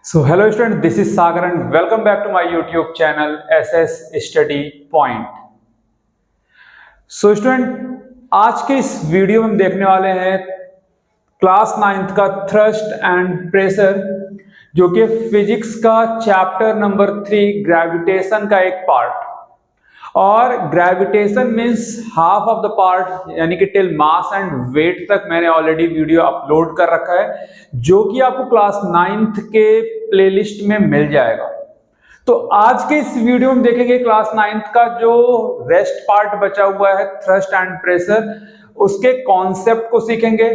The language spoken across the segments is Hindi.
So hello student, this is Sagar and welcome back to my YouTube channel SS Study Point. So student, आज के इस वीडियो में हम देखने वाले हैं क्लास 9th का थ्रस्ट एंड प्रेशर, जो कि फिजिक्स का चैप्टर नंबर 3 ग्रेविटेशन का एक पार्ट। और gravitation means half of the part, यानी कि टिल मास एंड वेट तक मैंने ऑलरेडी वीडियो अपलोड कर रखा है, जो कि आपको क्लास 9th के प्लेलिस्ट में मिल जाएगा। तो आज के इस वीडियो में देखेंगे क्लास 9th का जो रेस्ट पार्ट बचा हुआ है थ्रस्ट एंड प्रेशर, उसके कॉन्सेप्ट को सीखेंगे।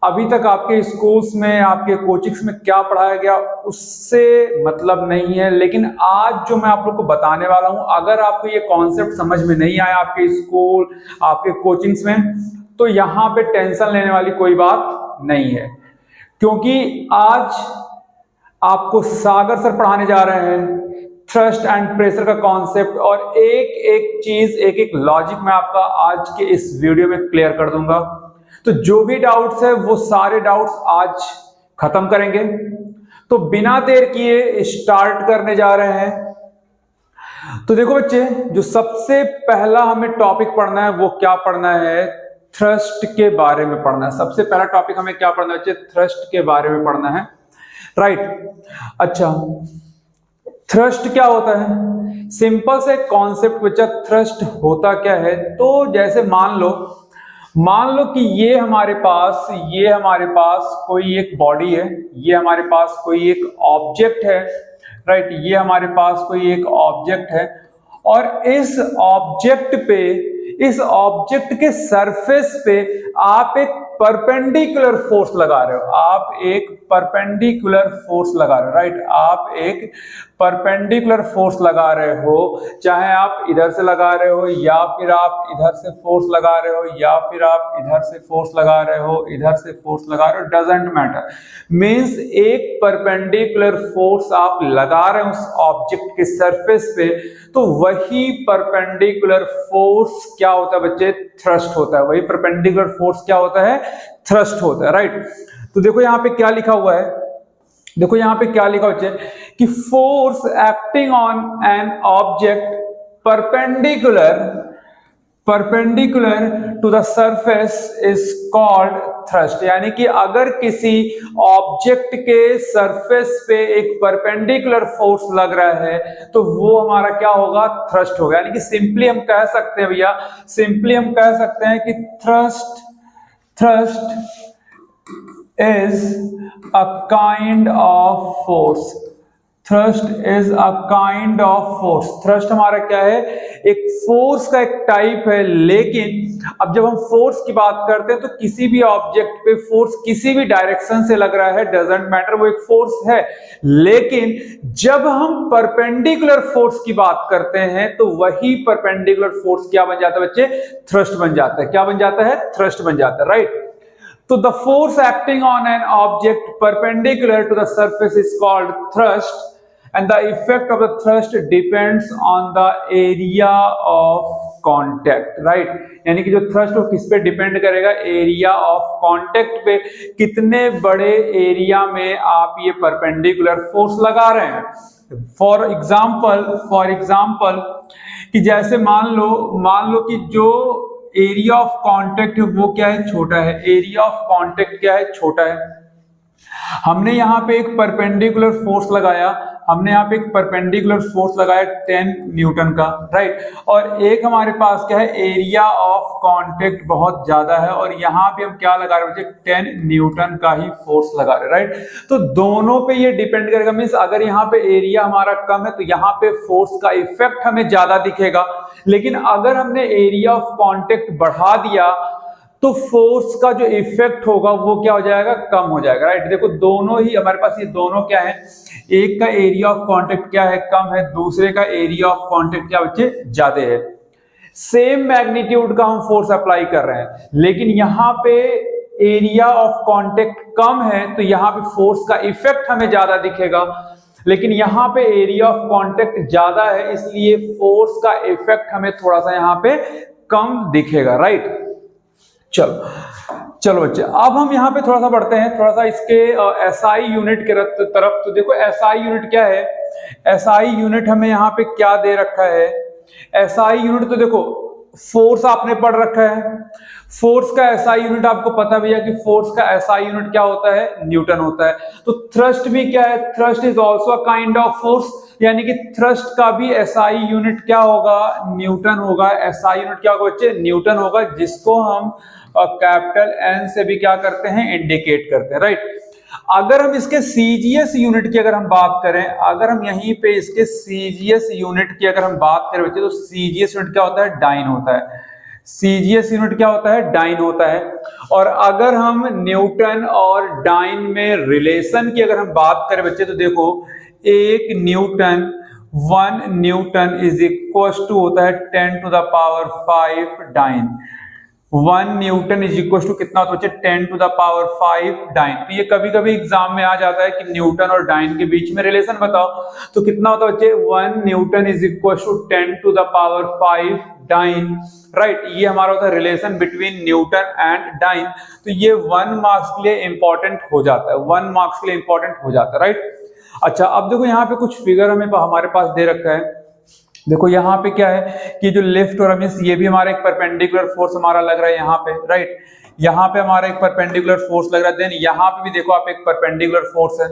अभी तक आपके स्कूल्स में, आपके कोचिंग्स में क्या पढ़ाया गया उससे मतलब नहीं है, लेकिन आज जो मैं आप लोग को बताने वाला हूं, अगर आपको ये कॉन्सेप्ट समझ में नहीं आया आपके स्कूल, आपके कोचिंग्स में, तो यहाँ पे टेंशन लेने वाली कोई बात नहीं है, क्योंकि आज आपको सागर सर पढ़ाने जा रहे हैं थ्रस्ट एंड प्रेशर का कॉन्सेप्ट, और एक एक चीज, एक एक लॉजिक मैं आपका आज के इस वीडियो में क्लियर कर दूंगा। तो जो भी डाउट्स है वो सारे डाउट्स आज खत्म करेंगे। तो बिना देर किए स्टार्ट करने जा रहे हैं। तो देखो बच्चे, जो सबसे पहला हमें टॉपिक पढ़ना है वो क्या पढ़ना है? थ्रस्ट के बारे में पढ़ना है। सबसे पहला टॉपिक हमें क्या पढ़ना है बच्चे? थ्रस्ट के बारे में पढ़ना है, राइट। अच्छा, थ्रस्ट क्या होता है? सिंपल से कॉन्सेप्ट बच्चा, थ्रस्ट होता क्या है? तो जैसे मान लो कि ये हमारे पास कोई एक बॉडी है, ये हमारे पास कोई एक ऑब्जेक्ट है, राइट। ये हमारे पास कोई एक ऑब्जेक्ट है, और इस ऑब्जेक्ट के सरफेस पे आप एक परपेंडिकुलर फोर्स लगा रहे हो। आप एक परपेंडिकुलर फोर्स लगा रहे हो, राइट। आप एक परपेंडिकुलर फोर्स लगा रहे हो, चाहे आप इधर से लगा रहे हो, या फिर आप इधर से फोर्स लगा रहे हो, या फिर आप इधर से फोर्स लगा रहे हो, इधर से फोर्स लगा रहे हो, डजंट मैटर। मींस एक परपेंडिकुलर फोर्स आप लगा रहे हो उस ऑब्जेक्ट के सरफेस पे, तो वही परपेंडिकुलर फोर्स क्या होता है बच्चे? थ्रस्ट होता है। वही परपेंडिकुलर फोर्स क्या होता है? थ्रस्ट होता है, राइट। तो देखो यहाँ पे क्या लिखा हुआ है, देखो यहाँ पे क्या लिखा बच्चे, कि force acting on an object perpendicular to the surface is called thrust. यानी कि अगर किसी ऑब्जेक्ट के सरफेस पे एक परपेंडिकुलर फोर्स लग रहा है, तो वो हमारा क्या होगा? थ्रस्ट होगा। यानी कि सिंपली हम कह सकते हैं भैया, कि thrust is a kind of force. Thrust हमारा क्या है? एक फोर्स का एक टाइप है। लेकिन अब जब हम फोर्स की बात करते हैं, तो किसी भी ऑब्जेक्ट पे फोर्स किसी भी डायरेक्शन से लग रहा है, डजंट मैटर, वो एक फोर्स है। लेकिन जब हम परपेंडिकुलर फोर्स की बात करते हैं, तो वही परपेंडिकुलर फोर्स क्या बन जाता है बच्चे? थ्रस्ट बन जाता है। क्या बन जाता है? थ्रस्ट बन जाता है, राइट। तो the force acting on an object perpendicular to the surface is called thrust, and the effect of the thrust depends on the area of contact, right। यानी कि जो थ्रस्ट वो किस पे डिपेंड करेगा? एरिया ऑफ कांटेक्ट पे। कितने बड़े एरिया में आप ये परपेंडिकुलर फोर्स लगा रहे हैं। फॉर एग्जाम्पल कि जैसे मान लो कि जो एरिया ऑफ कांटेक्ट है वो क्या है? छोटा है। एरिया ऑफ कांटेक्ट क्या है? छोटा है। हमने यहाँ पे एक परपेंडिकुलर फोर्स लगाया, 10 न्यूटन का, राइट। और एक हमारे पास क्या है? एरिया ऑफ कांटेक्ट बहुत ज्यादा है, और यहाँ पे हम क्या लगा रहे हैं? 10 न्यूटन का ही फोर्स लगा रहे हैं, राइट। तो दोनों पे ये डिपेंड करेगा। मींस अगर यहाँ पे एरिया हमारा कम है, तो यहाँ पे फोर्स का इफेक्ट हमें ज्यादा दिखेगा। लेकिन अगर हमने एरिया ऑफ कांटेक्ट बढ़ा दिया, तो फोर्स का जो इफेक्ट होगा वो क्या हो जाएगा? कम हो जाएगा, राइट। देखो दोनों ही हमारे पास, ये दोनों क्या है? एक का एरिया ऑफ कांटेक्ट क्या है? कम है। दूसरे का एरिया ऑफ कांटेक्ट क्या बच्चे? ज्यादा है। सेम मैग्नीट्यूड का हम फोर्स अप्लाई कर रहे हैं, लेकिन यहाँ पे एरिया ऑफ कांटेक्ट कम है, तो यहाँ पे फोर्स का इफेक्ट हमें ज्यादा दिखेगा। लेकिन यहाँ पे एरिया ऑफ कांटेक्ट ज्यादा है, इसलिए फोर्स का इफेक्ट हमें थोड़ा सा यहाँ पे कम दिखेगा, राइट। चलो चलो बच्चे, अब हम यहाँ पे थोड़ा सा बढ़ते हैं, थोड़ा सा इसके एसआई यूनिट के तरफ। तो देखो एसआई यूनिट क्या है, एसआई यूनिट हमें यहाँ पे क्या दे रखा है। एसआई यूनिट तो देखो फोर्स आपने पढ़ रखा है, फोर्स का एसआई यूनिट आपको पता भी है कि फोर्स का एसआई यूनिट क्या होता है, न्यूटन होता है। तो थ्रस्ट भी क्या है, thrust is also a kind of force, यानी कि थ्रस्ट का भी एसआई यूनिट क्या होगा, न्यूटन होगा। एसआई यूनिट क्या होगा बच्चे, न्यूटन होगा, जिसको हम कैपिटल एन से भी क्या करते हैं, इंडिकेट करते हैं, राइट। अगर हम इसके सीजीएस यूनिट की अगर हम बात करें, अगर हम यहीं पे इसके सीजीएस यूनिट की अगर हम बात करें बच्चे, तो सीजीएस यूनिट क्या होता है, डाइन होता है। सीजीएस यूनिट क्या होता है, डाइन होता है। और अगर हम न्यूटन और डाइन में रिलेशन की अगर हम बात करें बच्चे, तो देखो एक newton, 1 newton is equal to होता है 10 to the power 5 dyne. 1 newton is equal to कितना होता है, 10 टू द पावर 5 डाइन। तो ये कभी कभी एग्जाम में आ जाता है कि न्यूटन और डाइन के बीच में रिलेशन बताओ, तो कितना होता है बच्चे, 1 newton is equal to 10 to the power 5 dyne, right. ये हमारा होता है relation between newton and dyne. तो ये 1 मार्क्स के लिए इंपॉर्टेंट हो जाता है, 1 मार्क्स के लिए इंपॉर्टेंट हो जाता है, राइट। अच्छा, अब देखो यहाँ पे कुछ फिगर हमें हमारे पास दे रखा है। देखो यहाँ पे क्या है कि जो लेफ्ट और मींस ये भी हमारा एक परपेंडिकुलर फोर्स हमारा लग रहा है यहाँ पे, राइट। यहाँ पे हमारा एक परपेंडिकुलर फोर्स लग रहा है, देन यहाँ पे भी देखो आप एक परपेंडिकुलर फोर्स है,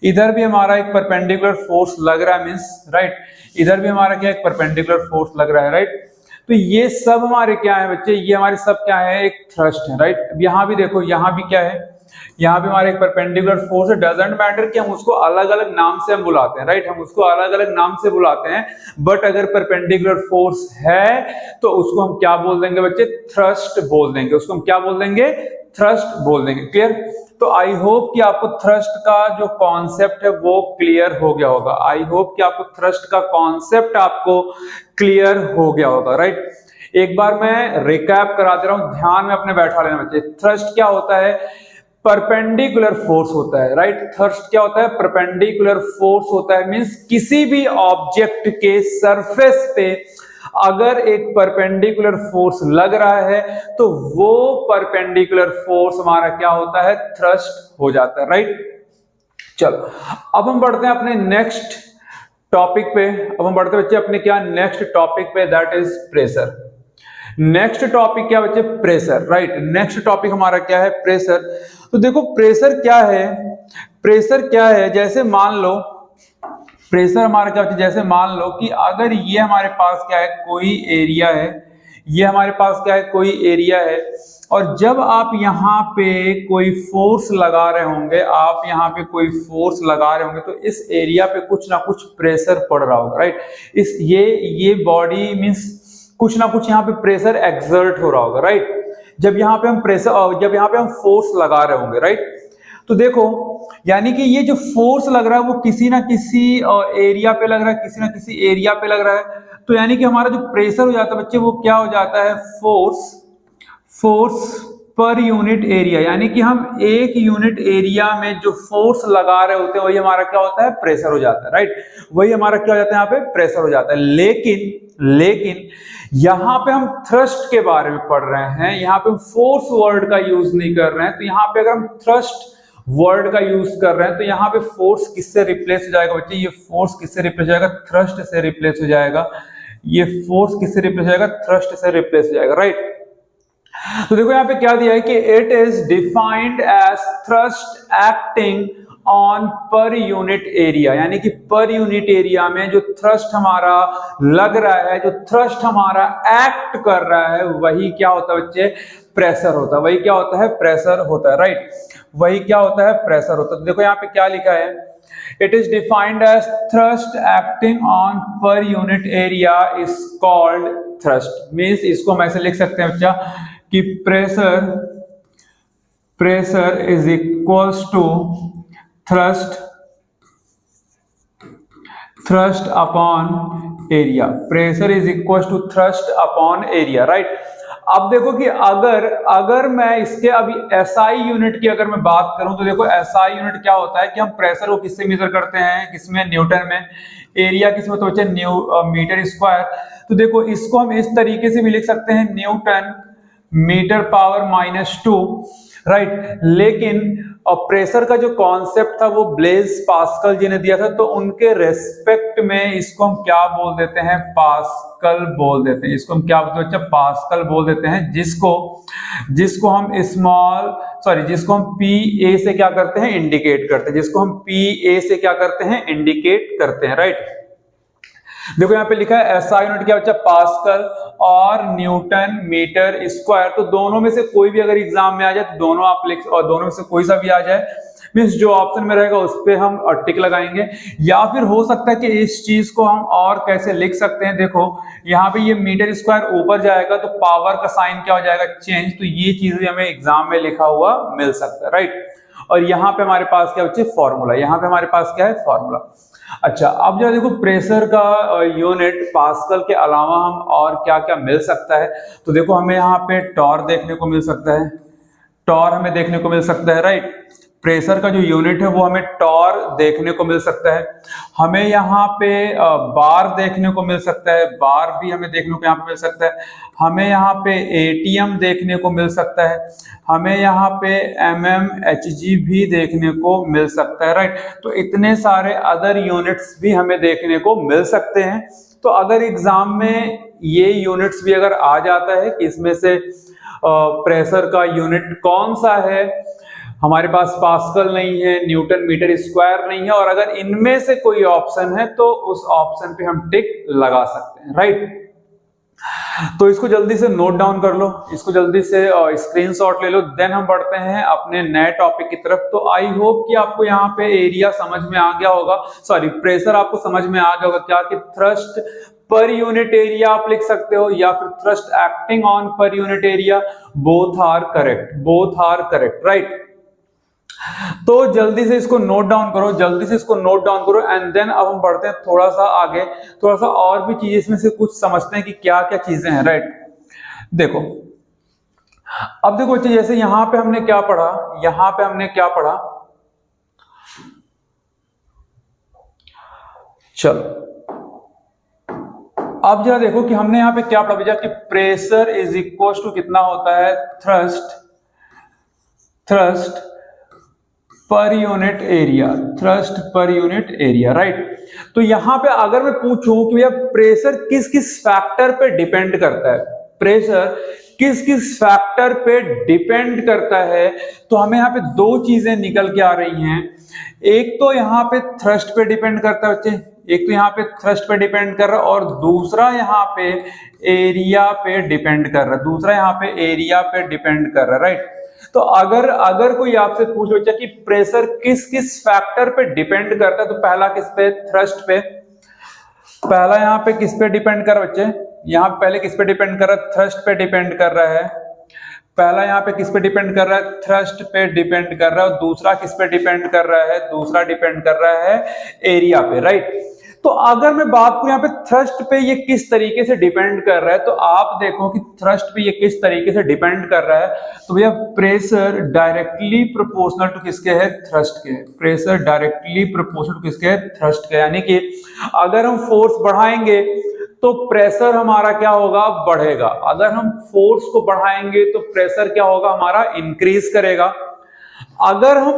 इधर भी हमारा एक परपेंडिकुलर फोर्स लग रहा है मींस, राइट। इधर भी हमारा क्या एक परपेंडिकुलर फोर्स लग रहा है, राइट। तो ये सब हमारे क्या है बच्चे, ये हमारे सब क्या है, एक थ्रस्ट है, राइट। अब यहाँ भी देखो, यहाँ भी क्या है, यहाँ पे हमारे एक परपेंडिकुलर फोर्स है। डजंट मैटर कि हम उसको अलग अलग नाम से हम बुलाते हैं, राइट, हम उसको अलग अलग नाम से बुलाते हैं, बट अगर परपेंडिकुलर फोर्स है तो उसको हम क्या बोल देंगे बच्चे, थ्रस्ट बोल देंगे, उसको हम क्या बोल देंगे, थ्रस्ट बोल देंगे। क्लियर। तो आई होप कि आपको थ्रस्ट का जो कॉन्सेप्ट है वो क्लियर हो गया होगा। आई होप कि आपको थ्रस्ट का कॉन्सेप्ट आपको क्लियर हो गया होगा, राइट। एक बार मैं रिकैप करा दे रहा हूं, ध्यान में अपने बैठा लेना बच्चे। थ्रस्ट क्या होता है, परपेंडिकुलर फोर्स होता है, राइट। थ्रस्ट क्या होता है, परपेंडिकुलर फोर्स होता है, मींस किसी भी ऑब्जेक्ट के सरफेस पे अगर एक परपेंडिकुलर फोर्स लग रहा है तो वो परपेंडिकुलर फोर्स हमारा क्या होता है, थ्रस्ट हो जाता है, राइट। चलो अब हम बढ़ते हैं अपने नेक्स्ट टॉपिक पे। अब हम बढ़ते हैं बच्चे अपने क्या नेक्स्ट टॉपिक पे, that is pressure. Next topic क्या बच्चे, प्रेशर, राइट। नेक्स्ट टॉपिक हमारा क्या है, प्रेशर। तो देखो प्रेशर क्या है, प्रेशर क्या है, जैसे मान लो प्रेशर हमारा क्या है, जैसे मान लो कि अगर ये हमारे पास क्या है, कोई एरिया है, ये हमारे पास क्या है, कोई एरिया है, और जब आप यहाँ पे कोई फोर्स लगा रहे होंगे, आप यहाँ पे कोई फोर्स लगा रहे होंगे, तो इस एरिया पे कुछ ना कुछ प्रेशर पड़ रहा होगा, राइट। इस ये बॉडी मींस कुछ ना कुछ यहाँ पे प्रेशर एक्सर्ट हो रहा होगा, राइट। जब यहाँ पे हम प्रेशर, जब यहाँ पे हम फोर्स लगा रहे होंगे, राइट। तो देखो यानी कि ये जो फोर्स लग रहा है वो किसी ना किसी एरिया पे लग रहा है, किसी ना किसी एरिया पे लग रहा है। तो यानी कि हमारा जो प्रेशर हो जाता है बच्चे, वो क्या हो जाता है, फोर्स पर यूनिट एरिया। यानी कि हम एक यूनिट एरिया में जो फोर्स लगा रहे होते हैं वही हमारा क्या होता है, प्रेशर हो जाता है, राइट। वही हमारा क्या हो जाता है, यहाँ पे प्रेशर हो जाता है। लेकिन यहां पे हम थ्रस्ट के बारे में पढ़ रहे हैं, यहां पे हम फोर्स वर्ड का यूज नहीं कर रहे हैं। तो यहाँ पे अगर हम थ्रस्ट वर्ड का यूज कर रहे हैं तो यहाँ पे फोर्स किससे रिप्लेस हो जाएगा बच्चे, ये फोर्स किससे रिप्लेस हो जाएगा, थ्रस्ट से रिप्लेस हो जाएगा। ये फोर्स किससे रिप्लेस हो जाएगा, थ्रस्ट से रिप्लेस हो जाएगा, राइट। तो देखो यहाँ पे क्या दिया है कि it is defined as thrust acting on per unit area. यानी कि पर यूनिट एरिया में जो थ्रस्ट हमारा लग रहा है, जो थ्रस्ट हमारा एक्ट कर रहा है, वही क्या होता है बच्चे, प्रेशर होता है। वही क्या होता है, प्रेशर होता है, राइट। वही क्या होता है, प्रेशर होता है। तो देखो यहाँ पे क्या लिखा है, it is defined as thrust acting on per unit area is called thrust. Means इसको हम ऐसे लिख सकते हैं बच्चा कि pressure is equals to thrust upon area. Pressure is equal to thrust upon area, right. अब देखो कि अगर मैं इसके अभी एसआई यूनिट की अगर मैं बात करूं तो देखो एसआई यूनिट क्या होता है कि हम प्रेशर को किससे मेजर करते हैं, किसमें, न्यूटन में। एरिया किसमें, तो बच्चे मीटर स्क्वायर। तो देखो इसको हम इस तरीके से भी लिख सकते हैं, मीटर पावर -2, राइट। लेकिन प्रेशर का जो कॉन्सेप्ट था वो ब्लेज पास्कल जी ने दिया था, तो उनके रेस्पेक्ट में इसको हम क्या बोल देते हैं, पास्कल बोल देते हैं। इसको हम क्या बोलते हैं बच्चा, पास्कल बोल देते हैं, जिसको हम जिसको हम PA से क्या करते हैं, इंडिकेट करते हैं, जिसको हम PA से क्या करते हैं, इंडिकेट करते हैं, राइट। देखो यहाँ पे लिखा है SI यूनिट क्या बच्चा, पास्कल और न्यूटन मीटर स्क्वायर। तो दोनों में से कोई भी अगर एग्जाम में आ जाए तो दोनों आप लिख, और दोनों में से कोई सा भी आ जाए मीन्स जो ऑप्शन में रहेगा उस पे हम टिक लगाएंगे। या फिर हो सकता है कि इस चीज को हम और कैसे लिख सकते हैं, देखो यहाँ पे ये मीटर स्क्वायर ऊपर जाएगा तो पावर का साइन क्या हो जाएगा, चेंज। तो ये चीज भी हमें एग्जाम में लिखा हुआ मिल सकता है, राइट। और यहाँ पे हमारे पास क्या बच्चे, फॉर्मूला, यहाँ पे हमारे पास क्या है, फॉर्मूला। अच्छा, अब जरा देखो प्रेशर का यूनिट पास्कल के अलावा हम और क्या क्या मिल सकता है। तो देखो हमें यहाँ पे टॉर देखने को मिल सकता है, टॉर हमें देखने को मिल सकता है, राइट। प्रेशर का जो यूनिट है वो हमें टॉर देखने को मिल सकता है। हमें यहाँ पे बार देखने को मिल सकता है, बार भी हमें देखने को यहाँ पे मिल सकता है। हमें यहाँ पे ATM देखने को मिल सकता है। हमें यहाँ पे mm Hg भी देखने को मिल सकता है, राइट। तो इतने सारे अदर यूनिट्स भी हमें देखने को मिल सकते हैं। तो अगर एग्जाम में ये यूनिट्स भी अगर आ जाता है कि इसमें से प्रेशर का यूनिट कौन सा है, हमारे पास पास्कल नहीं है, न्यूटन मीटर स्क्वायर नहीं है, और अगर इनमें से कोई ऑप्शन है तो उस ऑप्शन पे हम टिक लगा सकते हैं, राइट। तो इसको जल्दी से नोट डाउन कर लो, इसको जल्दी से स्क्रीनशॉट ले लो, देन हम बढ़ते हैं अपने नए टॉपिक की तरफ। तो आई होप कि आपको यहाँ पे एरिया समझ में आ गया होगा, सॉरी प्रेशर आपको समझ में आ गया होगा क्या, कि थ्रस्ट पर यूनिट एरिया आप लिख सकते हो या फिर thrust acting on per unit area, both are correct, right. तो जल्दी से इसको नोट डाउन करो, जल्दी से इसको नोट डाउन करो, एंड देन अब हम बढ़ते हैं थोड़ा सा आगे, थोड़ा सा और भी चीजें इसमें से कुछ समझते हैं कि क्या क्या चीजें हैं, राइट। देखो अब देखो बच्चे, जैसे यहां पे हमने क्या पढ़ा, यहां पे हमने क्या पढ़ा, चलो अब जरा देखो कि हमने यहां पे क्या पढ़ा भैया, कि प्रेशर इज इक्वल टू कितना होता है, थ्रस्ट पर यूनिट एरिया, थ्रस्ट पर यूनिट एरिया, राइट। तो यहां पे अगर मैं पूछूं कि भैया प्रेशर किस किस फैक्टर पे डिपेंड करता है, प्रेशर किस किस फैक्टर पे डिपेंड करता है, तो हमें यहाँ पे दो चीजें निकल के आ रही हैं। एक तो यहाँ पे थ्रस्ट पे डिपेंड करता है बच्चे, एक तो यहाँ पे थ्रस्ट पे डिपेंड कर रहा है, और दूसरा यहाँ पे एरिया पे डिपेंड कर रहा है, दूसरा यहाँ पे एरिया पे डिपेंड कर रहा है, राइट। तो अगर कोई आपसे पूछ बच्चा कि प्रेशर किस किस फैक्टर पे डिपेंड करता है, तो पहला किस पे, थ्रस्ट पे, पहला यहाँ पे किस पे डिपेंड कर रहा है बच्चे, यहाँ पहले किस पे डिपेंड कर रहा है, थ्रस्ट पे डिपेंड कर रहा है। पहला यहाँ पे किस पे डिपेंड कर रहा है, थ्रस्ट पे डिपेंड कर रहा है, और दूसरा किस पे डिपेंड कर रहा है, दूसरा डिपेंड कर रहा है एरिया पे, राइट। तो अगर मैं बात करूं यहाँ पे थ्रस्ट पे ये किस तरीके से डिपेंड कर रहा है, तो आप देखो कि थ्रस्ट पे ये किस तरीके से डिपेंड कर रहा है, तो भैया प्रेशर डायरेक्टली प्रोपोर्शनल टू किसके है, थ्रस्ट के, प्रेशर डायरेक्टली प्रोपोर्शनल टू किसके है, थ्रस्ट के। यानी कि अगर हम फोर्स बढ़ाएंगे तो प्रेशर हमारा क्या होगा, बढ़ेगा। अगर हम फोर्स को बढ़ाएंगे तो प्रेशर क्या होगा, हमारा इंक्रीज करेगा। अगर हम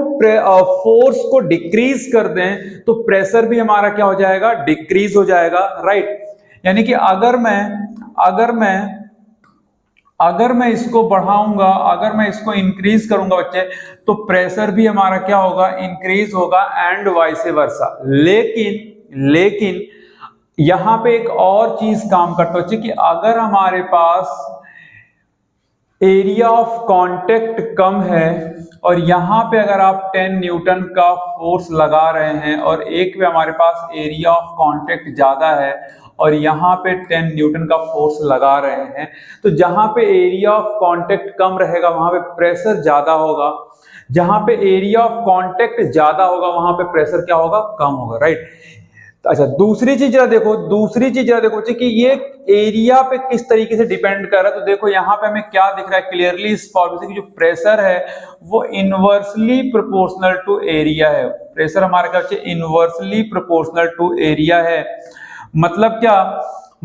फोर्स को डिक्रीज कर दें तो प्रेशर भी हमारा क्या हो जाएगा, डिक्रीज हो जाएगा, राइट। यानी कि अगर मैं इसको बढ़ाऊंगा, अगर मैं इसको इंक्रीज करूंगा बच्चे, तो प्रेशर भी हमारा क्या होगा, इंक्रीज होगा, एंड वाइस वर्सा। लेकिन यहां पे एक और चीज काम करता है कि अगर हमारे पास एरिया ऑफ कांटेक्ट कम है और यहां पे अगर आप 10 न्यूटन का फोर्स लगा रहे हैं और एक पे हमारे पास एरिया ऑफ कांटेक्ट ज्यादा है और यहाँ पे 10 न्यूटन का फोर्स लगा रहे हैं, तो जहां पे एरिया ऑफ कांटेक्ट कम रहेगा वहां पे प्रेशर ज्यादा होगा, जहां पे एरिया ऑफ कांटेक्ट ज्यादा होगा वहां पे प्रेशर क्या होगा, कम होगा, राइट। अच्छा दूसरी चीज जरा देखो कि ये एरिया पे किस तरीके से डिपेंड कर रहा है। तो देखो यहाँ पे हमें क्या दिख रहा है क्लियरली इस फॉर्मूले से कि जो प्रेशर है वो इनवर्सली प्रोपोर्शनल टू एरिया है। प्रेशर हमारे क्या बच्चे, इनवर्सली प्रोपोर्शनल टू एरिया है। मतलब क्या,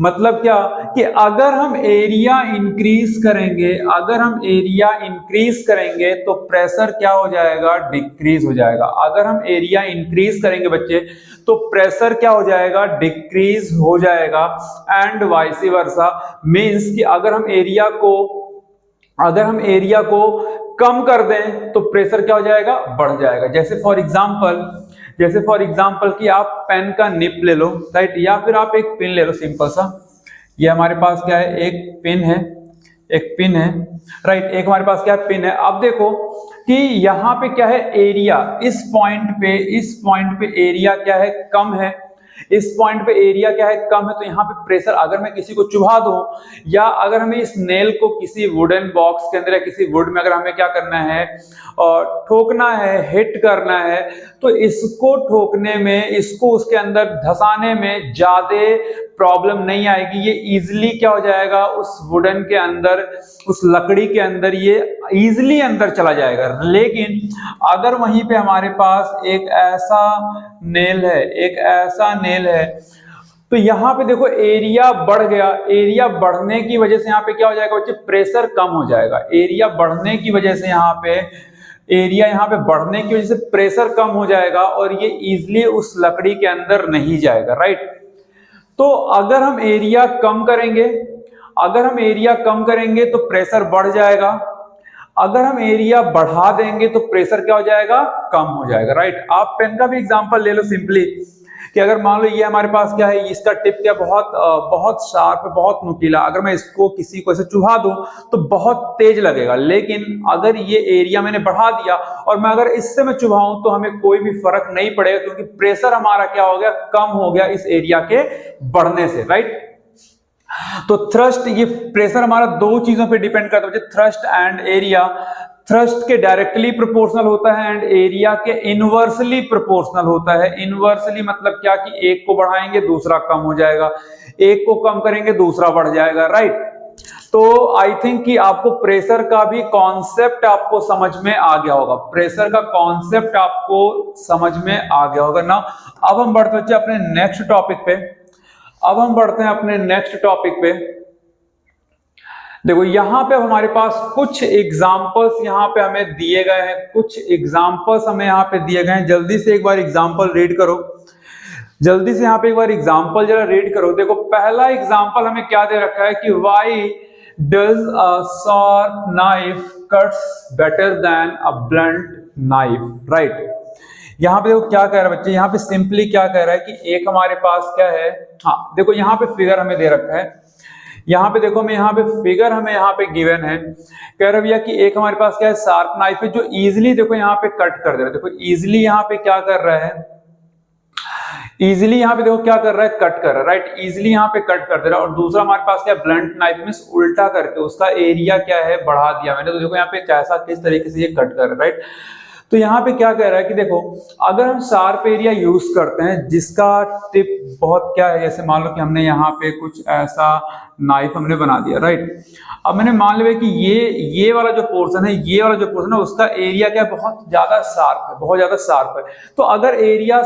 मतलब क्या कि अगर हम एरिया इंक्रीज करेंगे, अगर हम एरिया इंक्रीज करेंगे तो प्रेशर क्या हो जाएगा, डिक्रीज हो जाएगा। अगर हम एरिया इंक्रीज करेंगे बच्चे तो प्रेशर क्या हो जाएगा, डिक्रीज हो जाएगा। एंड वाइस वर्सा, मींस कि अगर हम एरिया को कम कर दें तो प्रेशर क्या हो जाएगा, बढ़ जाएगा। जैसे फॉर एग्जांपल कि आप पेन का निप ले लो, राइट, या फिर आप एक पिन ले लो सिंपल सा। ये हमारे पास क्या है, एक पिन है, राइट, एक हमारे पास क्या है, पिन है। अब देखो कि यहाँ पे क्या है, एरिया इस पॉइंट पे एरिया क्या है, कम है। इस पॉइंट पे एरिया क्या है, कम है, तो यहाँ पे प्रेशर अगर मैं किसी को चुभा दूं, या अगर हमें इस नेल को किसी वुडन बॉक्स के अंदर या किसी वुड में अगर हमें क्या करना है, और ठोकना है, हिट करना है, तो इसको ठोकने में, इसको उसके अंदर धसाने में ज्यादा प्रॉब्लम नहीं आएगी। ये इजिली क्या हो जाएगा, उस वुडन के अंदर, उस लकड़ी के अंदर ये इजिली अंदर चला जाएगा। लेकिन अगर वहीं पे हमारे पास एक ऐसा नेल है, तो यहाँ पे देखो एरिया बढ़ गया। एरिया बढ़ने की वजह से यहाँ पे क्या हो जाएगा बच्चे, प्रेशर कम हो जाएगा। एरिया बढ़ने की वजह से यहाँ पे बढ़ने की वजह से प्रेशर कम हो जाएगा और ये इजिली उस लकड़ी के अंदर नहीं जाएगा, राइट। तो अगर हम एरिया कम करेंगे तो प्रेशर बढ़ जाएगा। अगर हम एरिया बढ़ा देंगे तो प्रेशर क्या हो जाएगा, कम हो जाएगा, राइट। आप पेन का भी एग्जांपल ले लो सिंपली, कि अगर मान लो ये हमारे पास क्या है, इसका टिप क्या बहुत शार्प है, बहुत नुकीला। अगर मैं इसको किसी को ऐसे चुभा दूं तो बहुत तेज लगेगा। लेकिन अगर ये एरिया मैंने बढ़ा दिया और मैं अगर इससे मैं चुभाऊं तो हमें कोई भी फर्क नहीं पड़ेगा, क्योंकि प्रेशर हमारा क्या हो गया, कम हो गया इस एरिया के बढ़ने से, राइट। तो थ्रस्ट, ये प्रेशर हमारा दो चीजों पे डिपेंड करता है, थ्रस्ट एंड एरिया। थ्रस्ट के डायरेक्टली प्रोपोर्शनल होता है एंड एरिया के इनवर्सली प्रोपोर्शनल होता है। इनवर्सली मतलब क्या कि एक को बढ़ाएंगे दूसरा कम हो जाएगा, एक को कम करेंगे दूसरा बढ़ जाएगा, राइट। तो आई थिंक कि आपको प्रेशर का भी कॉन्सेप्ट आपको समझ में आ गया होगा, प्रेशर का कॉन्सेप्ट आपको समझ में आ गया होगा ना। अब हम बढ़ते हैं अपने नेक्स्ट टॉपिक पे। देखो यहाँ पे हमारे पास कुछ एग्जाम्पल्स यहाँ पे हमें दिए गए हैं, जल्दी से एक बार एग्जाम्पल रीड करो, जरा रीड करो। देखो पहला एग्जाम्पल हमें क्या दे रखा है कि why does a sharp knife cuts better than a blunt knife, right. यहाँ पे देखो क्या कह रहा है बच्चे, यहाँ पे सिंपली क्या कह रहा है कि एक हमारे पास क्या है, हाँ देखो यहाँ पे फिगर हमें दे रखा है, यहाँ पे देखो फिगर हमें यहाँ पे गिवन है। कह रहा भैया कि एक हमारे पास क्या है, शार्प नाइफ है जो इजिली देखो यहाँ पे कट कर दे रहा है। देखो इजिली यहाँ पे क्या कर रहा है, कट कर रहा है, राइट। इजिली यहाँ पे कट कर दे रहा है। और दूसरा हमारे पास क्या, ब्लंट नाइफ में उल्टा करके उसका एरिया क्या है, बढ़ा दिया मैंने। तो देखो यहाँ पे कैसा, किस तरीके से ये कट कर रहा है, राइट। तो यहाँ पे क्या कह रहा है कि देखो अगर हम शार्प एरिया यूज करते हैं जिसका टिप बहुत क्या है, जैसे मान लो कि हमने यहाँ पे कुछ ऐसा नाइफ हमने बना दिया, राइट। अब मैंने मान लिया कि ये वाला जो पोर्शन है उसका एरिया क्या बहुत ज्यादा शार्प है, तो अगर एरिया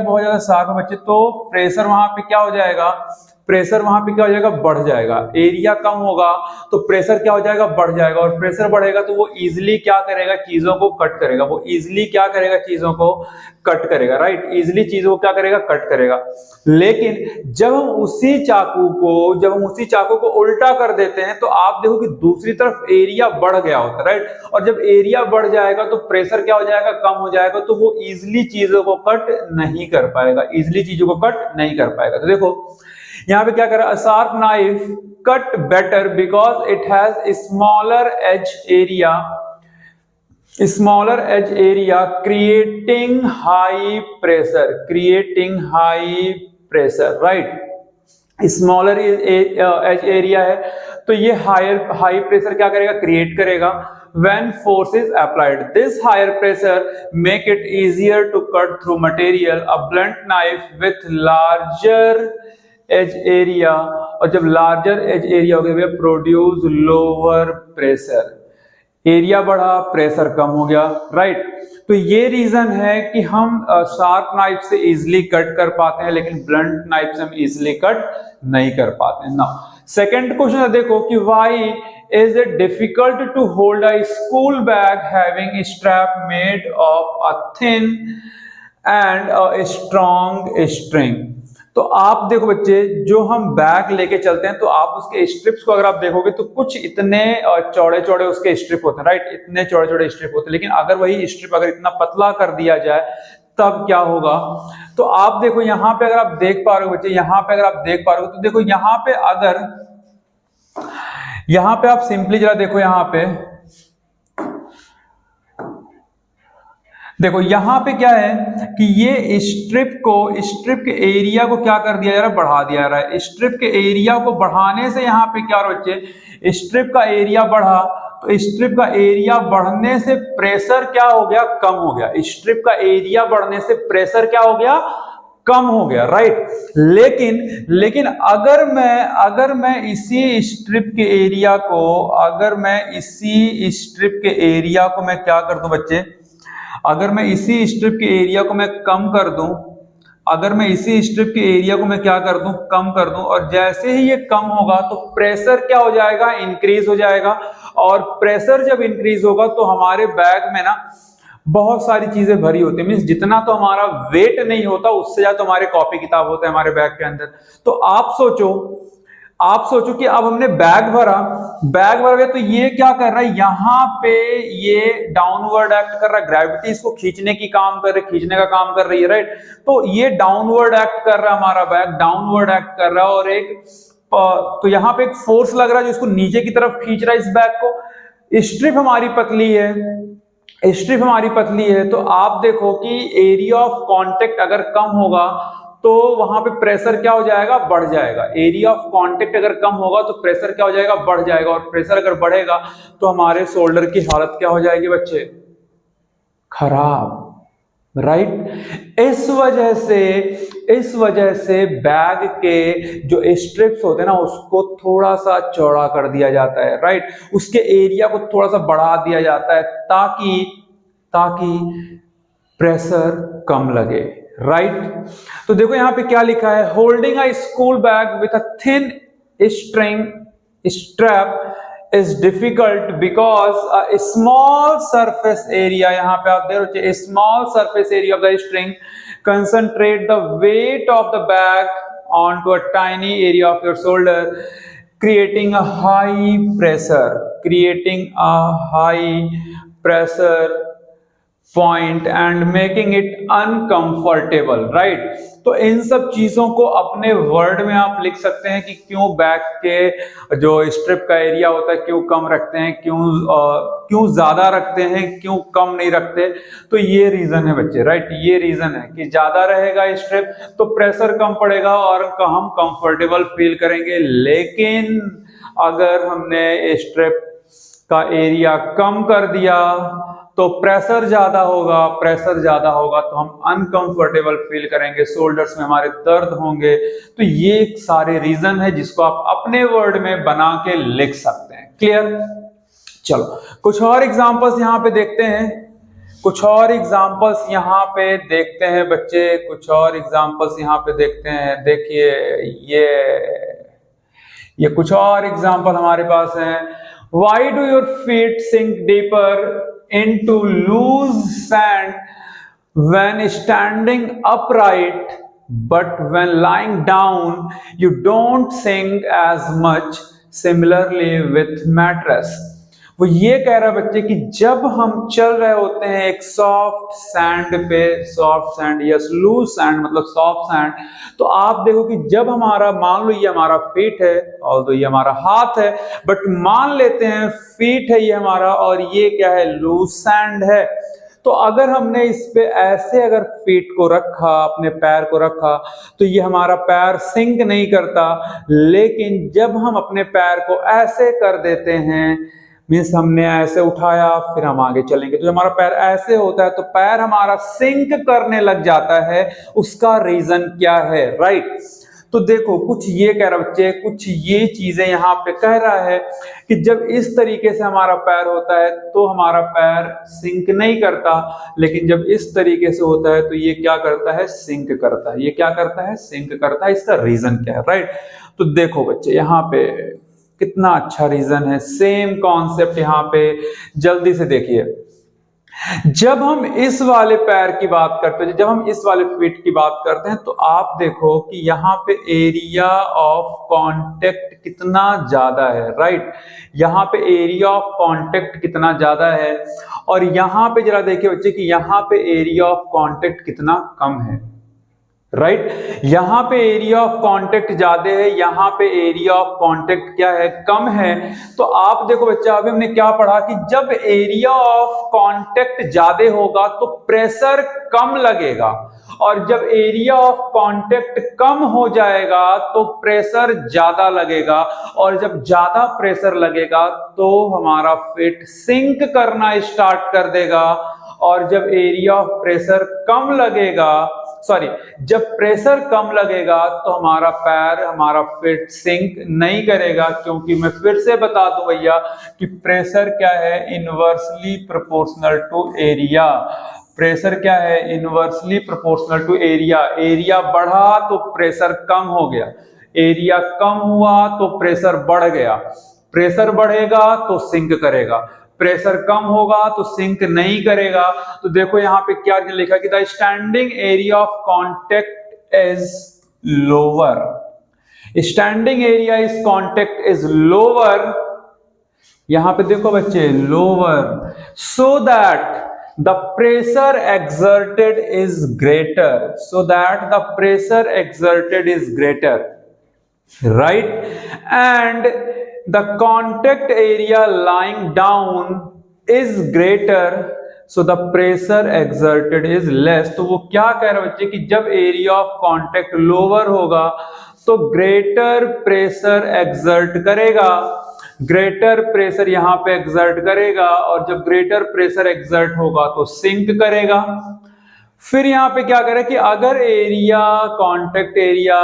बहुत ज्यादा शार्प है बच्चे, तो प्रेशर वहां पे क्या हो जाएगा, बढ़ जाएगा। एरिया कम होगा तो प्रेशर क्या हो जाएगा, बढ़ जाएगा। और प्रेशर बढ़ेगा तो वो इजिली क्या करेगा, चीजों को कट करेगा, राइट। इजिली चीजों को क्या करेगा, कट करेगा। लेकिन जब हम उसी चाकू को उल्टा कर देते हैं तो आप देखो कि दूसरी तरफ एरिया बढ़ गया होता है, राइट। और जब एरिया बढ़ जाएगा तो प्रेशर क्या हो जाएगा, कम हो जाएगा, तो वो इजिली चीजों को कट नहीं कर पाएगा। तो देखो यहाँ पे क्या कर रहा है, sharp knife cut better because it has smaller edge area creating high pressure, right. Smaller edge area है तो ये हाई प्रेशर क्या करेगा, क्रिएट करेगा। When force is applied, this higher pressure make it easier to cut through material. A blunt knife with larger edge area, और जब larger edge area हो गया प्रोड्यूस लोअर प्रेशर। एरिया बढ़ा, प्रेशर कम हो गया, राइट। तो ये रीजन है कि हम शार्प नाइफ से इजिली कट कर पाते हैं, लेकिन ब्लंट नाइफ से हम इजिली कट नहीं कर पाते हैं ना। सेकेंड क्वेश्चन देखो कि why is it difficult to hold a school bag having strap made of a thin and a strong string. तो आप देखो बच्चे, जो हम बैग लेके चलते हैं तो आप उसके स्ट्रिप्स को अगर आप देखोगे तो कुछ इतने चौड़े चौड़े उसके स्ट्रिप होते हैं, राइट, इतने चौड़े चौड़े स्ट्रिप होते हैं। लेकिन अगर वही स्ट्रिप अगर इतना पतला कर दिया जाए तब क्या होगा। तो आप देखो यहाँ पे अगर आप देख पा रहे हो बच्चे, यहाँ पे अगर आप देख पा रहे हो तो देखो यहाँ पे अगर यहाँ पे आप सिंपली जरा देखो, यहाँ पे देखो यहाँ पे क्या है कि ये स्ट्रिप के एरिया को क्या कर दिया जा रहा है, बढ़ा दिया जा रहा है। स्ट्रिप के एरिया को बढ़ाने से यहाँ पे क्या हो रहा है बच्चे, स्ट्रिप का एरिया बढ़ा, तो स्ट्रिप का एरिया बढ़ने से प्रेशर क्या हो गया, कम हो गया। स्ट्रिप का एरिया बढ़ने से प्रेशर क्या हो गया, कम हो गया, राइट। लेकिन अगर मैं इसी स्ट्रिप के एरिया को मैं क्या कर दूं बच्चे, अगर मैं इसी स्ट्रिप के एरिया को मैं कम कर दूं, कम कर दूं, और जैसे ही ये कम होगा तो प्रेशर क्या हो जाएगा, इंक्रीज हो जाएगा। और प्रेशर जब इंक्रीज होगा तो हमारे बैग में ना बहुत सारी चीजें भरी होती है, मीन्स जितना तो हमारा वेट नहीं होता उससे ज्यादा तो हमारे कॉपी किताब होता है हमारे बैग के अंदर। तो आप सोचो कि अब हमने बैग भरा तो ये क्या कर रहा है, यहाँ पे ये डाउनवर्ड एक्ट कर रहा है, ग्रेविटी इसको खींचने का काम कर रही है, राइट। तो ये डाउनवर्ड एक्ट कर रहा है, हमारा बैग डाउनवर्ड एक्ट कर रहा है, और तो यहाँ पे एक फोर्स लग रहा है जो इसको नीचे की तरफ खींच रहा है इस बैग को। स्ट्रिप हमारी पतली है, तो आप देखो कि एरिया ऑफ कांटेक्ट अगर कम होगा तो वहां पे प्रेशर क्या हो जाएगा, बढ़ जाएगा। एरिया ऑफ कांटेक्ट अगर कम होगा तो प्रेशर क्या हो जाएगा, बढ़ जाएगा। और प्रेशर अगर बढ़ेगा तो हमारे शोल्डर की हालत क्या हो जाएगी बच्चे, खराब, राइट। इस वजह से बैग के जो स्ट्रिप्स होते हैं ना उसको थोड़ा सा चौड़ा कर दिया जाता है, राइट। उसके एरिया को थोड़ा सा बढ़ा दिया जाता है ताकि प्रेशर कम लगे, राइट। तो देखो यहाँ पे क्या लिखा है, holding a school bag with a thin string strap is difficult because a small surface area, यहाँ पे आप देख रहे हो, small surface area of the string concentrate the weight of the bag onto a tiny area of your shoulder, creating a high pressure point and making it uncomfortable, right। तो इन सब चीजों को अपने वर्ड में आप लिख सकते हैं कि क्यों बैग के जो स्ट्रिप का एरिया होता है क्यों कम रखते हैं, क्यों ज्यादा रखते हैं, क्यों कम नहीं रखते। तो ये रीजन है बच्चे, राइट। ये रीजन है कि ज्यादा रहेगा स्ट्रिप तो प्रेशर कम पड़ेगा और हम कंफर्टेबल फील करेंगे। लेकिन अगर हमने स्ट्रिप का एरिया कम कर दिया तो प्रेशर ज्यादा होगा तो हम अनकंफर्टेबल फील करेंगे, शोल्डर्स में हमारे दर्द होंगे। तो ये सारे रीजन है जिसको आप अपने वर्ड में बना के लिख सकते हैं। क्लियर? चलो कुछ और एग्जांपल्स यहाँ पे देखते हैं, बच्चे, कुछ और एग्जांपल्स यहाँ पे देखते हैं। देखिए ये कुछ और एग्जांपल हमारे पास हैं। Why do your feet sink deeper into loose sand when standing upright, but when lying down you don't sink as much? Similarly with mattress. वो ये कह रहा है बच्चे कि जब हम चल रहे होते हैं एक सॉफ्ट सैंड पे, लूज सैंड मतलब सॉफ्ट सैंड, तो आप देखो कि जब हमारा, मान लो ये हमारा फीट है और तो ये हमारा हाथ है, बट मान लेते हैं फीट है ये हमारा और ये क्या है, लूज सैंड है। तो अगर हमने इस पे ऐसे अगर फीट को रखा, अपने पैर को रखा, तो ये हमारा पैर सिंक नहीं करता। लेकिन जब हम अपने पैर को ऐसे कर देते हैं, मीन्स हमने ऐसे उठाया फिर हम आगे चलेंगे, तो हमारा पैर ऐसे होता है तो पैर हमारा सिंक करने लग जाता है। उसका रीजन क्या है, राइट। तो देखो कुछ ये कह रहा बच्चे, कुछ ये चीजें यहाँ पे कह रहा है कि जब इस तरीके से हमारा पैर होता है तो हमारा पैर सिंक नहीं करता, लेकिन जब इस तरीके से होता है तो ये क्या करता है, सिंक करता है। ये क्या करता है, सिंक करता है। इसका रीजन क्या है, राइट। तो देखो बच्चे यहाँ पे कितना अच्छा रीजन है, सेम कॉन्सेप्ट यहाँ पे जल्दी से देखिए। जब हम इस वाले पैर की बात करते हैं, जब हम इस वाले फीट की बात करते हैं, तो आप देखो कि यहाँ पे एरिया ऑफ कांटेक्ट कितना ज्यादा है, राइट। यहाँ पे एरिया ऑफ कांटेक्ट कितना ज्यादा है, और यहाँ पे जरा देखिए बच्चे कि यहाँ पे एरिया ऑफ कांटेक्ट कितना कम है, राइट। यहां पे एरिया ऑफ कांटेक्ट ज्यादा है, यहां पे एरिया ऑफ कांटेक्ट क्या है, कम है। तो आप देखो बच्चा, अभी हमने क्या पढ़ा कि जब एरिया ऑफ कांटेक्ट ज्यादा होगा तो प्रेशर कम लगेगा, और जब एरिया ऑफ कांटेक्ट कम हो जाएगा तो प्रेशर ज्यादा लगेगा, और जब ज्यादा प्रेशर लगेगा तो हमारा फीट सिंक करना स्टार्ट कर देगा। और जब एरिया ऑफ प्रेशर कम लगेगा, जब प्रेशर कम लगेगा तो हमारा पैर, हमारा फीट सिंक नहीं करेगा, क्योंकि मैं फिर से बता दूं भैया कि प्रेशर क्या है, inversely proportional to area. Pressure क्या है, inversely proportional to area. Area बढ़ा तो प्रेशर कम हो गया, एरिया कम हुआ तो प्रेशर बढ़ गया। प्रेशर बढ़ेगा तो सिंक करेगा, प्रेशर कम होगा तो सिंक नहीं करेगा। तो देखो यहाँ पे क्या लिखा कि the standing area of contact is lower, standing area is contact is lower. यहां पे देखो बच्चे, lower, so that the pressure exerted is greater, so that the pressure exerted is greater, right, and the contact area lying down is greater, so the pressure exerted is less। तो वो क्या कह रहे हैं बच्चे कि जब एरिया ऑफ कांटेक्ट लोअर होगा तो ग्रेटर प्रेशर एक्सर्ट करेगा, ग्रेटर प्रेशर यहाँ पे एक्सर्ट करेगा, और जब ग्रेटर प्रेशर एक्सर्ट होगा तो सिंक करेगा। फिर यहाँ पे क्या करें कि अगर area, contact area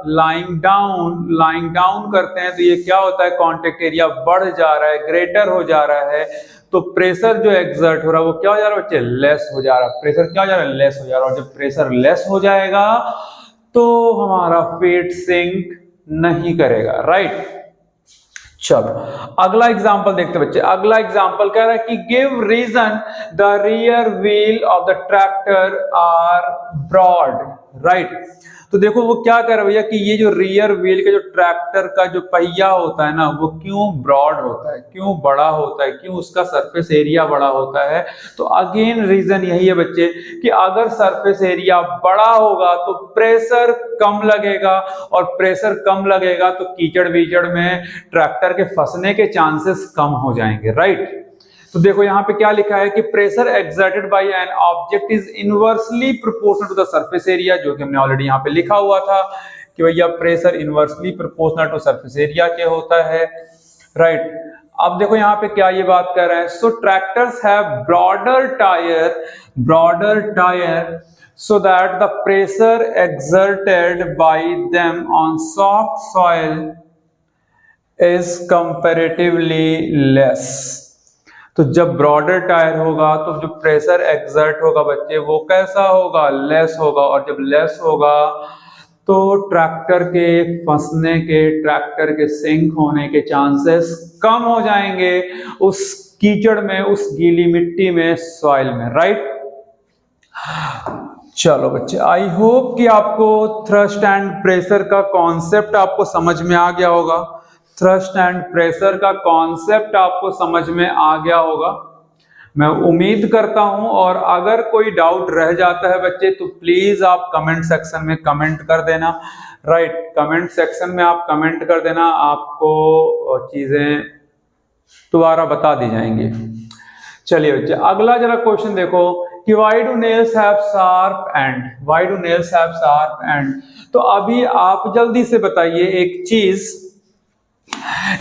lying down करते हैं तो ये क्या होता है, कांटेक्ट एरिया बढ़ जा रहा है, ग्रेटर हो जा रहा है, तो प्रेशर जो एक्सर्ट हो रहा है वो क्या हो जा रहा है बच्चे, लेस हो जा रहा है। प्रेशर क्या हो जा रहा है, लेस हो जा रहा है। और जब प्रेशर लेस हो जाएगा तो हमारा फीट सिंक नहीं करेगा, राइट। चलो अगला एग्जांपल देखते बच्चे। अगला एग्जांपल कह रहा है कि give reason the rear wheel of the tractor are broad, right. तो देखो वो क्या कर रहा है भैया कि ये जो रियर व्हील के जो ट्रैक्टर का जो पहिया होता है ना, वो क्यों ब्रॉड होता है, क्यों बड़ा होता है, क्यों उसका सरफेस एरिया बड़ा होता है। तो अगेन रीजन यही है बच्चे कि अगर सरफेस एरिया बड़ा होगा तो प्रेशर कम लगेगा, और प्रेशर कम लगेगा तो कीचड़ वीचड़ में ट्रैक्टर के फंसने के चांसेस कम हो जाएंगे, राइट। तो देखो यहाँ पे क्या लिखा है कि pressure exerted by an object is inversely proportional to the surface area, जो कि हमने ऑलरेडी यहाँ पे लिखा हुआ था कि भैया pressure inversely proportional to surface area के होता है, राइट। अब देखो यहाँ पे क्या ये बात कर रहे हैं, so tractors have broader tyre so that the pressure exerted by them on soft soil is comparatively less। तो जब ब्रॉडर टायर होगा तो जो प्रेशर एक्सर्ट होगा बच्चे वो कैसा होगा, लेस होगा, और जब लेस होगा तो ट्रैक्टर के फंसने के, ट्रैक्टर के सिंक होने के चांसेस कम हो जाएंगे उस कीचड़ में, उस गीली मिट्टी में, सॉइल में, राइट। चलो बच्चे, आई होप कि आपको थ्रस्ट एंड प्रेशर का कॉन्सेप्ट आपको समझ में आ गया होगा। थ्रस्ट एंड प्रेशर का कॉन्सेप्ट आपको समझ में आ गया होगा, मैं उम्मीद करता हूं। और अगर कोई डाउट रह जाता है बच्चे तो प्लीज आप कमेंट सेक्शन में कमेंट कर देना, राइट। कमेंट सेक्शन में आप कमेंट कर देना, आपको चीजें दोबारा बता दी जाएंगी। चलिए बच्चे अगला जरा क्वेश्चन देखो कि why do nails have sharp end, why do nails have sharp end। तो अभी आप जल्दी से बताइए एक चीज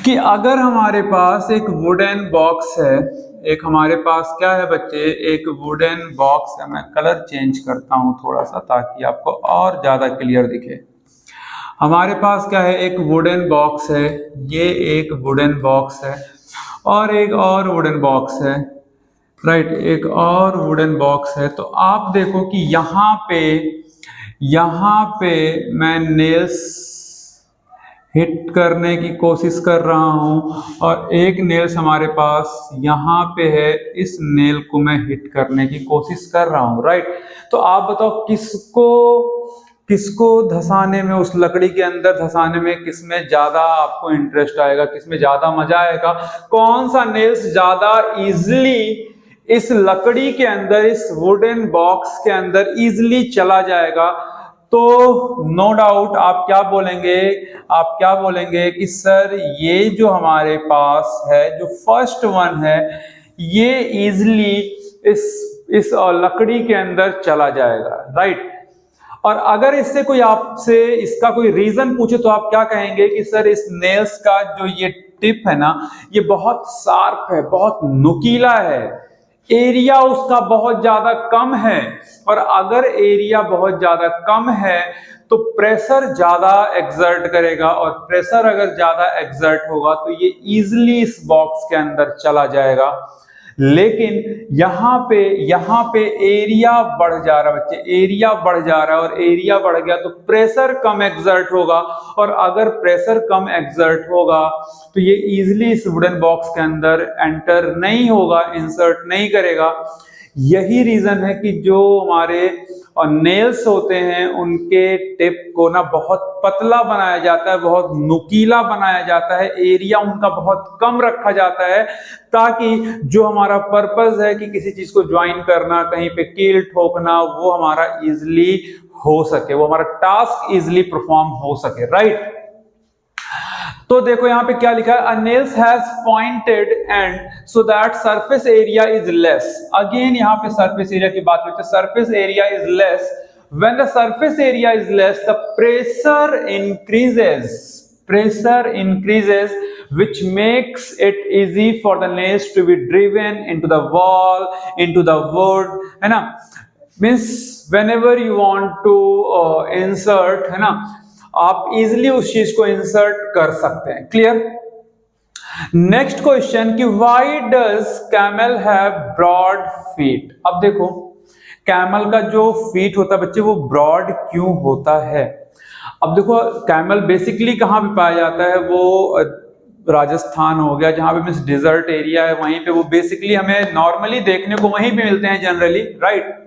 कि अगर हमारे पास एक वुडन बॉक्स है, एक हमारे पास क्या है बच्चे, एक वुडन बॉक्स है। मैं कलर चेंज करता हूं थोड़ा सा ताकि आपको और ज्यादा क्लियर दिखे। हमारे पास क्या है, एक वुडन बॉक्स है, ये एक वुडन बॉक्स है और एक और वुडन बॉक्स है, राइट, एक और वुडन बॉक्स है। तो आप देखो कि यहाँ पे मैं नेल्स हिट करने की कोशिश कर रहा हूं और एक नेल्स हमारे पास यहाँ पे है, इस नेल को मैं हिट करने की कोशिश कर रहा हूं, राइट। तो आप बताओ किसको धंसाने में, उस लकड़ी के अंदर धंसाने में किसमें ज्यादा आपको इंटरेस्ट आएगा, किसमें ज्यादा मजा आएगा, कौन सा नेल्स ज्यादा इजिली इस लकड़ी के अंदर, इस वुडन बॉक्स के अंदर इजिली चला जाएगा। तो नो डाउट आप क्या बोलेंगे कि सर ये जो हमारे पास है, जो फर्स्ट वन है, ये इजिली इस लकड़ी के अंदर चला जाएगा, राइट। और अगर इससे कोई आपसे इसका कोई रीजन पूछे तो आप क्या कहेंगे कि सर इस नेल्स का जो ये टिप है ना, ये बहुत शार्प है, बहुत नुकीला है, एरिया उसका बहुत ज्यादा कम है। और अगर एरिया बहुत ज्यादा कम है तो प्रेशर ज्यादा एक्सर्ट करेगा, और प्रेशर अगर ज्यादा एक्सर्ट होगा तो ये इजिली इस बॉक्स के अंदर चला जाएगा। लेकिन यहाँ पे एरिया बढ़ जा रहा है बच्चे, एरिया बढ़ जा रहा है, और एरिया बढ़ गया तो प्रेशर कम एक्सर्ट होगा, और अगर प्रेशर कम एक्सर्ट होगा तो ये इजिली इस वुडन बॉक्स के अंदर एंटर नहीं होगा, इंसर्ट नहीं करेगा। यही रीजन है कि जो हमारे नेल्स होते हैं उनके टिप को ना बहुत पतला बनाया जाता है, बहुत नुकीला बनाया जाता है, एरिया उनका बहुत कम रखा जाता है, ताकि जो हमारा पर्पस है कि किसी चीज को ज्वाइन करना, कहीं पे कील ठोकना, वो हमारा इजिली हो सके, वो हमारा टास्क इजिली परफॉर्म हो सके, राइट। तो देखो यहाँ पे क्या लिखा है, a nails has pointed end so that surface area is less. Again यहाँ पे सरफेस एरिया की बात करते हैं, surface area is less. When the surface area is less the pressure increases which makes it easy for the nails to be driven into the wall, into the wood, है ना। Means whenever you want to insert, है ना, आप इजिली उस चीज को इंसर्ट कर सकते हैं। क्लियर। नेक्स्ट क्वेश्चन कि why does camel have broad feet. अब देखो कैमल का जो फीट होता है बच्चे, वो ब्रॉड क्यों होता है। अब देखो कैमल बेसिकली कहाँ पे पाया जाता है, वो राजस्थान हो गया, जहां पे मीन्स डिजर्ट एरिया है, वहीं पे वो बेसिकली हमें नॉर्मली देखने को वहीं पे मिलते हैं, जनरली, राइट,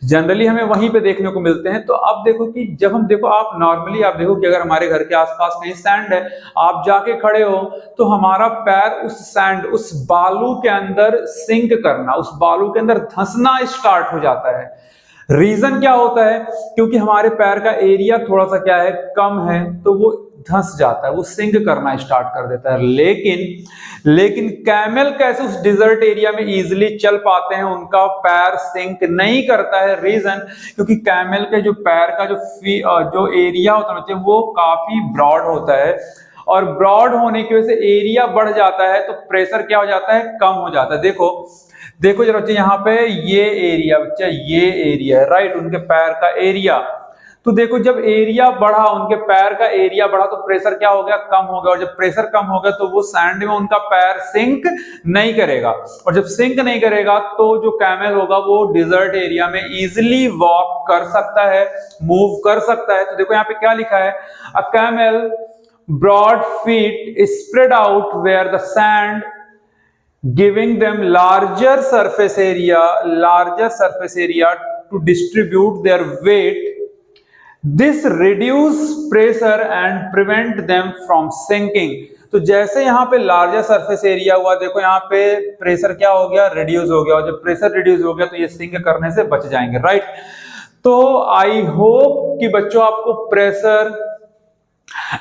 जनरली हमें वहीं पे देखने को मिलते हैं। तो अब देखो कि जब हम देखो, आप नॉर्मली आप देखो कि अगर हमारे घर के आसपास कहीं सैंड है, आप जाके खड़े हो तो हमारा पैर उस सैंड, उस बालू के अंदर सिंक करना, उस बालू के अंदर धंसना स्टार्ट हो जाता है। रीजन क्या होता है, क्योंकि हमारे पैर का एरिया थोड़ा सा क्या है, कम है, तो वो धंस जाता है, वो सिंक करना स्टार्ट कर देता है। लेकिन कैमल कैसे उस डिजर्ट एरिया में इजिली चल पाते हैं, उनका पैर सिंक नहीं करता है। रीजन, क्योंकि कैमल के जो पैर का जो एरिया होता है वो काफी ब्रॉड होता है, और ब्रॉड होने की वजह से एरिया बढ़ जाता है तो प्रेशर क्या हो जाता है, कम हो जाता है। देखो जरा बच्चे, यहाँ पे ये एरिया बच्चा, ये एरिया है, राइट, उनके पैर का एरिया। तो देखो जब एरिया बढ़ा, उनके पैर का एरिया बढ़ा तो प्रेशर क्या हो गया, कम हो गया, और जब प्रेशर कम हो गया तो वो सैंड में उनका पैर सिंक नहीं करेगा, और जब सिंक नहीं करेगा तो जो कैमल होगा वो डिजर्ट एरिया में इजिली वॉक कर सकता है, मूव कर सकता है। तो देखो यहाँ पे क्या लिखा है, a camel broad feet spread out where the sand giving them larger surface area to distribute their weight. This reduce pressure and prevent them from sinking. तो जैसे यहाँ पे लार्जर सरफेस एरिया हुआ, देखो यहाँ पे प्रेशर क्या हो गया, रिड्यूस हो गया, और जब प्रेशर रिड्यूस हो गया तो ये सिंक करने से बच जाएंगे, राइट। तो आई होप कि बच्चों आपको प्रेशर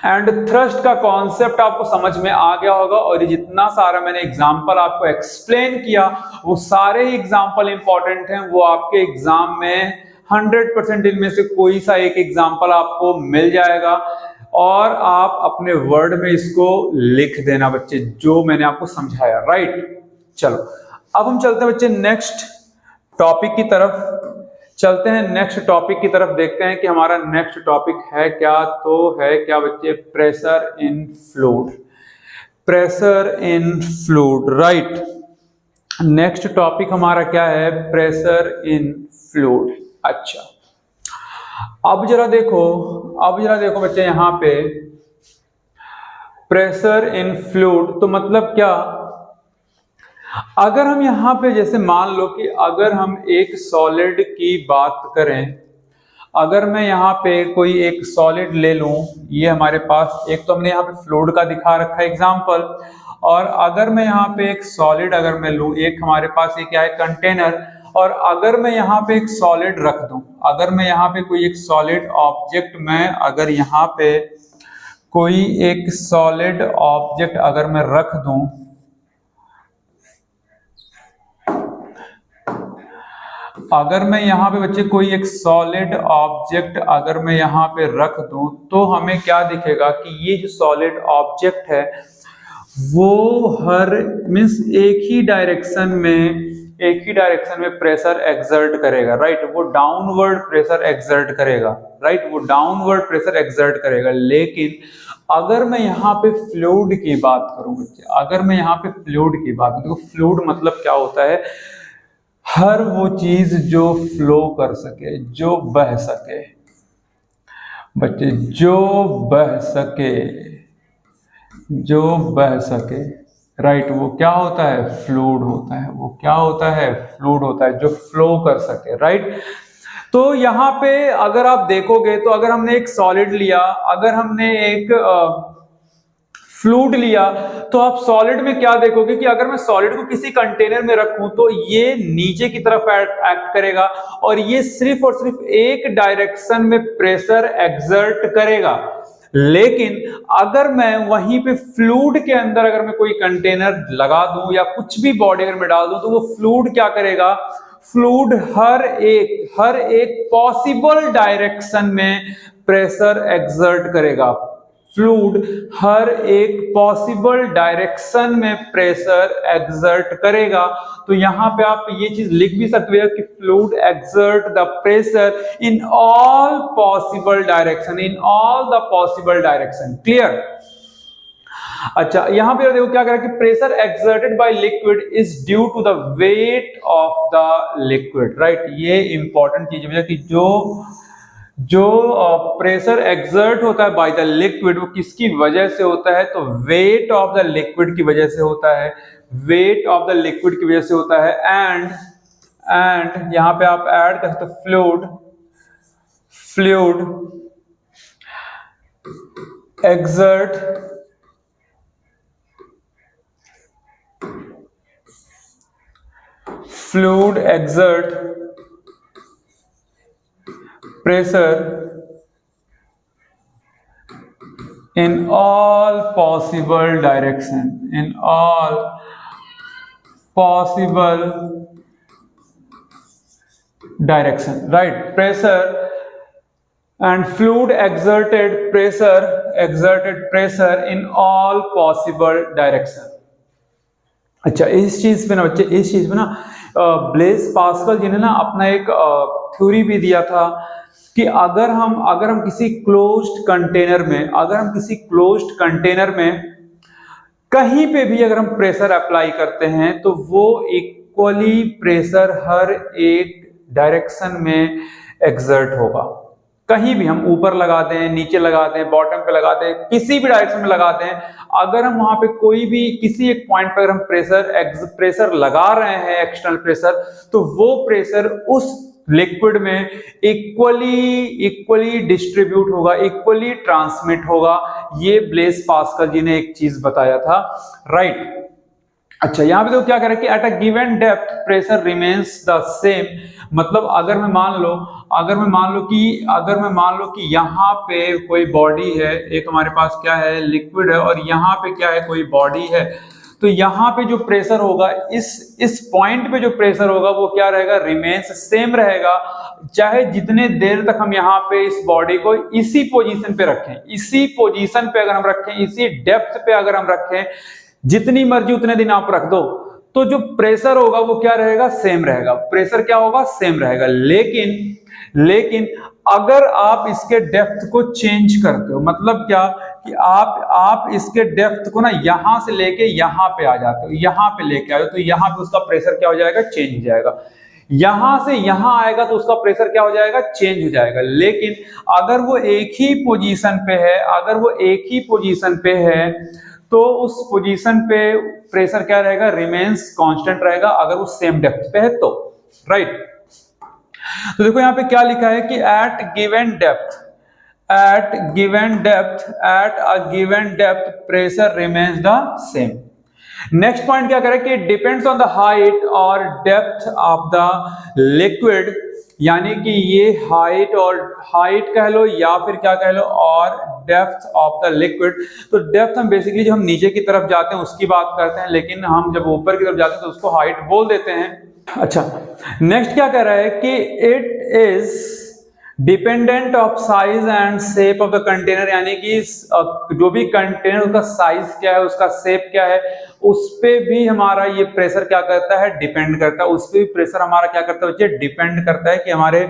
एंड थ्रस्ट का कॉन्सेप्ट आपको समझ में आ गया होगा, और ये जितना सारा मैंने एग्जांपल आपको एक्सप्लेन किया, वो सारे ही एग्जांपल इंपॉर्टेंट हैं, वो आपके एग्जाम में 100% इनमें से कोई सा एक एग्जांपल आपको मिल जाएगा, और आप अपने वर्ड में इसको लिख देना बच्चे, जो मैंने आपको समझाया, राइट। चलो अब हम चलते हैं बच्चे नेक्स्ट टॉपिक की तरफ। चलते हैं नेक्स्ट टॉपिक की तरफ, देखते हैं कि हमारा नेक्स्ट टॉपिक है क्या। तो है क्या बच्चे, pressure in fluid. Pressure in fluid, right. Next topic हमारा क्या है, प्रेशर इन फ्लूइड। अच्छा, अब जरा देखो बच्चे, यहां पे प्रेशर इन फ्लूइड तो मतलब क्या, अगर हम यहां पे जैसे मान लो कि अगर हम एक सॉलिड की बात करें, अगर मैं यहाँ पे कोई एक सॉलिड ले लूं, ये हमारे पास एक तो हमने यहाँ पे फ्लूइड का दिखा रखा है एग्जांपल, और अगर मैं यहाँ पे एक सॉलिड अगर मैं लूं, एक हमारे पास ये क्या है, कंटेनर, और अगर मैं यहाँ पे एक सॉलिड रख दूं, अगर मैं यहाँ पे कोई एक सॉलिड ऑब्जेक्ट में अगर यहाँ पे कोई एक सॉलिड ऑब्जेक्ट अगर मैं रख दूं, अगर मैं यहाँ पे बच्चे कोई एक सॉलिड ऑब्जेक्ट अगर मैं यहाँ पे रख दूं, तो हमें क्या दिखेगा कि ये जो सॉलिड ऑब्जेक्ट है वो हर मीन्स एक ही डायरेक्शन में प्रेशर एक्सर्ट करेगा, राइट। वो डाउनवर्ड प्रेशर एक्सर्ट करेगा, राइट, वो डाउनवर्ड प्रेशर एक्सर्ट करेगा। लेकिन अगर मैं यहाँ पे फ्लूइड की बात करूं बच्चे, अगर मैं यहाँ पे फ्लूइड की बात करूं, देखो फ्लूइड मतलब क्या होता है, हर वो चीज जो फ्लो कर सके, जो बह सके बच्चे, जो बह सके, राइट, वो क्या होता है, फ्लूइड होता है। वो क्या होता है, फ्लूइड होता है, जो फ्लो कर सके, राइट। तो यहाँ पे अगर आप देखोगे तो अगर हमने एक सॉलिड लिया, अगर हमने एक फ्लूइड लिया, तो आप सॉलिड में क्या देखोगे कि अगर मैं सॉलिड को किसी कंटेनर में रखूं तो ये नीचे की तरफ एक्ट करेगा और ये सिर्फ और सिर्फ एक डायरेक्शन में प्रेशर एक्सर्ट करेगा। लेकिन अगर मैं वहीं पे फ्लूइड के अंदर अगर मैं कोई कंटेनर लगा दूं या कुछ भी बॉडी अगर मैं डाल दूं, तो वो फ्लूइड क्या करेगा, फ्लूइड हर एक पॉसिबल डायरेक्शन में प्रेशर एक्सर्ट करेगा। फ्लूइड हर एक पॉसिबल डायरेक्शन में प्रेशर एक्सर्ट करेगा। तो यहां पे आप ये चीज लिख भी सकते हो कि fluid exert the pressure in all possible direction, clear. अच्छा, यहां पे देखो क्या कह रहा है कि pressure exerted by liquid is due to the weight of the liquid, right. ये इंपॉर्टेंट चीज है कि जो प्रेशर एक्सर्ट होता है बाय द लिक्विड, वो किसकी वजह से होता है, तो वेट ऑफ द लिक्विड की वजह से होता है, वेट ऑफ द लिक्विड की वजह से होता है। एंड यहां पे आप ऐड कर सकते fluid exert pressure in all possible direction, right। Pressure and fluid exerted pressure in all possible direction। अच्छा, इस चीज पे ना बच्चे, इस चीज पे ना ब्लेज पास्कल जी ने ना अपना एक थ्योरी भी दिया था कि अगर हम किसी क्लोज्ड कंटेनर में कहीं पे भी अगर हम प्रेशर अप्लाई करते हैं, तो वो इक्वली प्रेशर हर एक डायरेक्शन में एक्सर्ट होगा। कहीं भी हम ऊपर लगा दें, नीचे लगा दें, बॉटम पे लगा दें, किसी भी डायरेक्शन में लगा दें, अगर हम वहां पे कोई भी किसी एक पॉइंट पर हम प्रेशर लगा रहे हैं, एक्सटर्नल प्रेशर, तो वो प्रेशर उस लिक्विड में इक्वली डिस्ट्रीब्यूट होगा, इक्वली ट्रांसमिट होगा। ये ब्लेज पास्कल जी ने एक चीज बताया था, राइट। अच्छा, यहां पे तो क्या कह रहा है कि at a given depth pressure remains the same. मतलब अगर मैं मान लो कि यहाँ पे कोई बॉडी है, एक हमारे पास क्या है, लिक्विड है, और यहाँ पे क्या है, कोई बॉडी है, तो यहाँ पे जो प्रेशर होगा, इस पॉइंट पे जो प्रेशर होगा वो क्या रहेगा, रिमेन्स सेम रहेगा। चाहे जितने देर तक हम यहाँ पे इस बॉडी को इसी पोजीशन पे रखें, इसी पोजीशन पे अगर हम रखें, इसी डेप्थ पे अगर हम रखें, जितनी मर्जी उतने दिन आप रख दो, तो जो प्रेशर होगा वो क्या रहेगा, सेम रहेगा, प्रेशर क्या होगा, सेम रहेगा। लेकिन अगर आप इसके डेप्थ को चेंज करते हो, मतलब क्या कि आप इसके डेप्थ को ना यहां से लेके यहां पे आ जाते हो, यहां पे लेके आए हो, तो यहां पे उसका प्रेशर क्या हो जाएगा, चेंज हो जाएगा। यहां से यहां आएगा तो उसका प्रेशर क्या हो जाएगा, चेंज हो जाएगा। लेकिन अगर वो एक ही पोजीशन पे है, तो उस पोजीशन पे प्रेशर क्या रहेगा, रिमेन्स कांस्टेंट रहेगा, अगर वो सेम डेप्थ पे है तो, राइट। तो देखो यहां पे क्या लिखा है कि at a given depth pressure remains the same. Next point क्या करें कि डिपेंड्स ऑन द हाइट और डेप्थ ऑफ द लिक्विड, यानी कि ये हाइट कह लो या फिर क्या कह लो, और डेप्थ ऑफ द लिक्विड। तो डेप्थ हम बेसिकली जो हम नीचे की तरफ जाते हैं उसकी बात करते हैं, लेकिन हम जब ऊपर की तरफ जाते हैं तो उसको हाइट बोल देते हैं। अच्छा, नेक्स्ट क्या कह रहा है कि it is dependent of size and shape of the container, यानी कि जो भी कंटेनर उसका साइज क्या है, उसका शेप क्या है, उस पे भी हमारा ये प्रेशर क्या करता है, डिपेंड करता है। उस पे भी प्रेशर हमारा क्या करता है बच्चे, डिपेंड करता है कि हमारे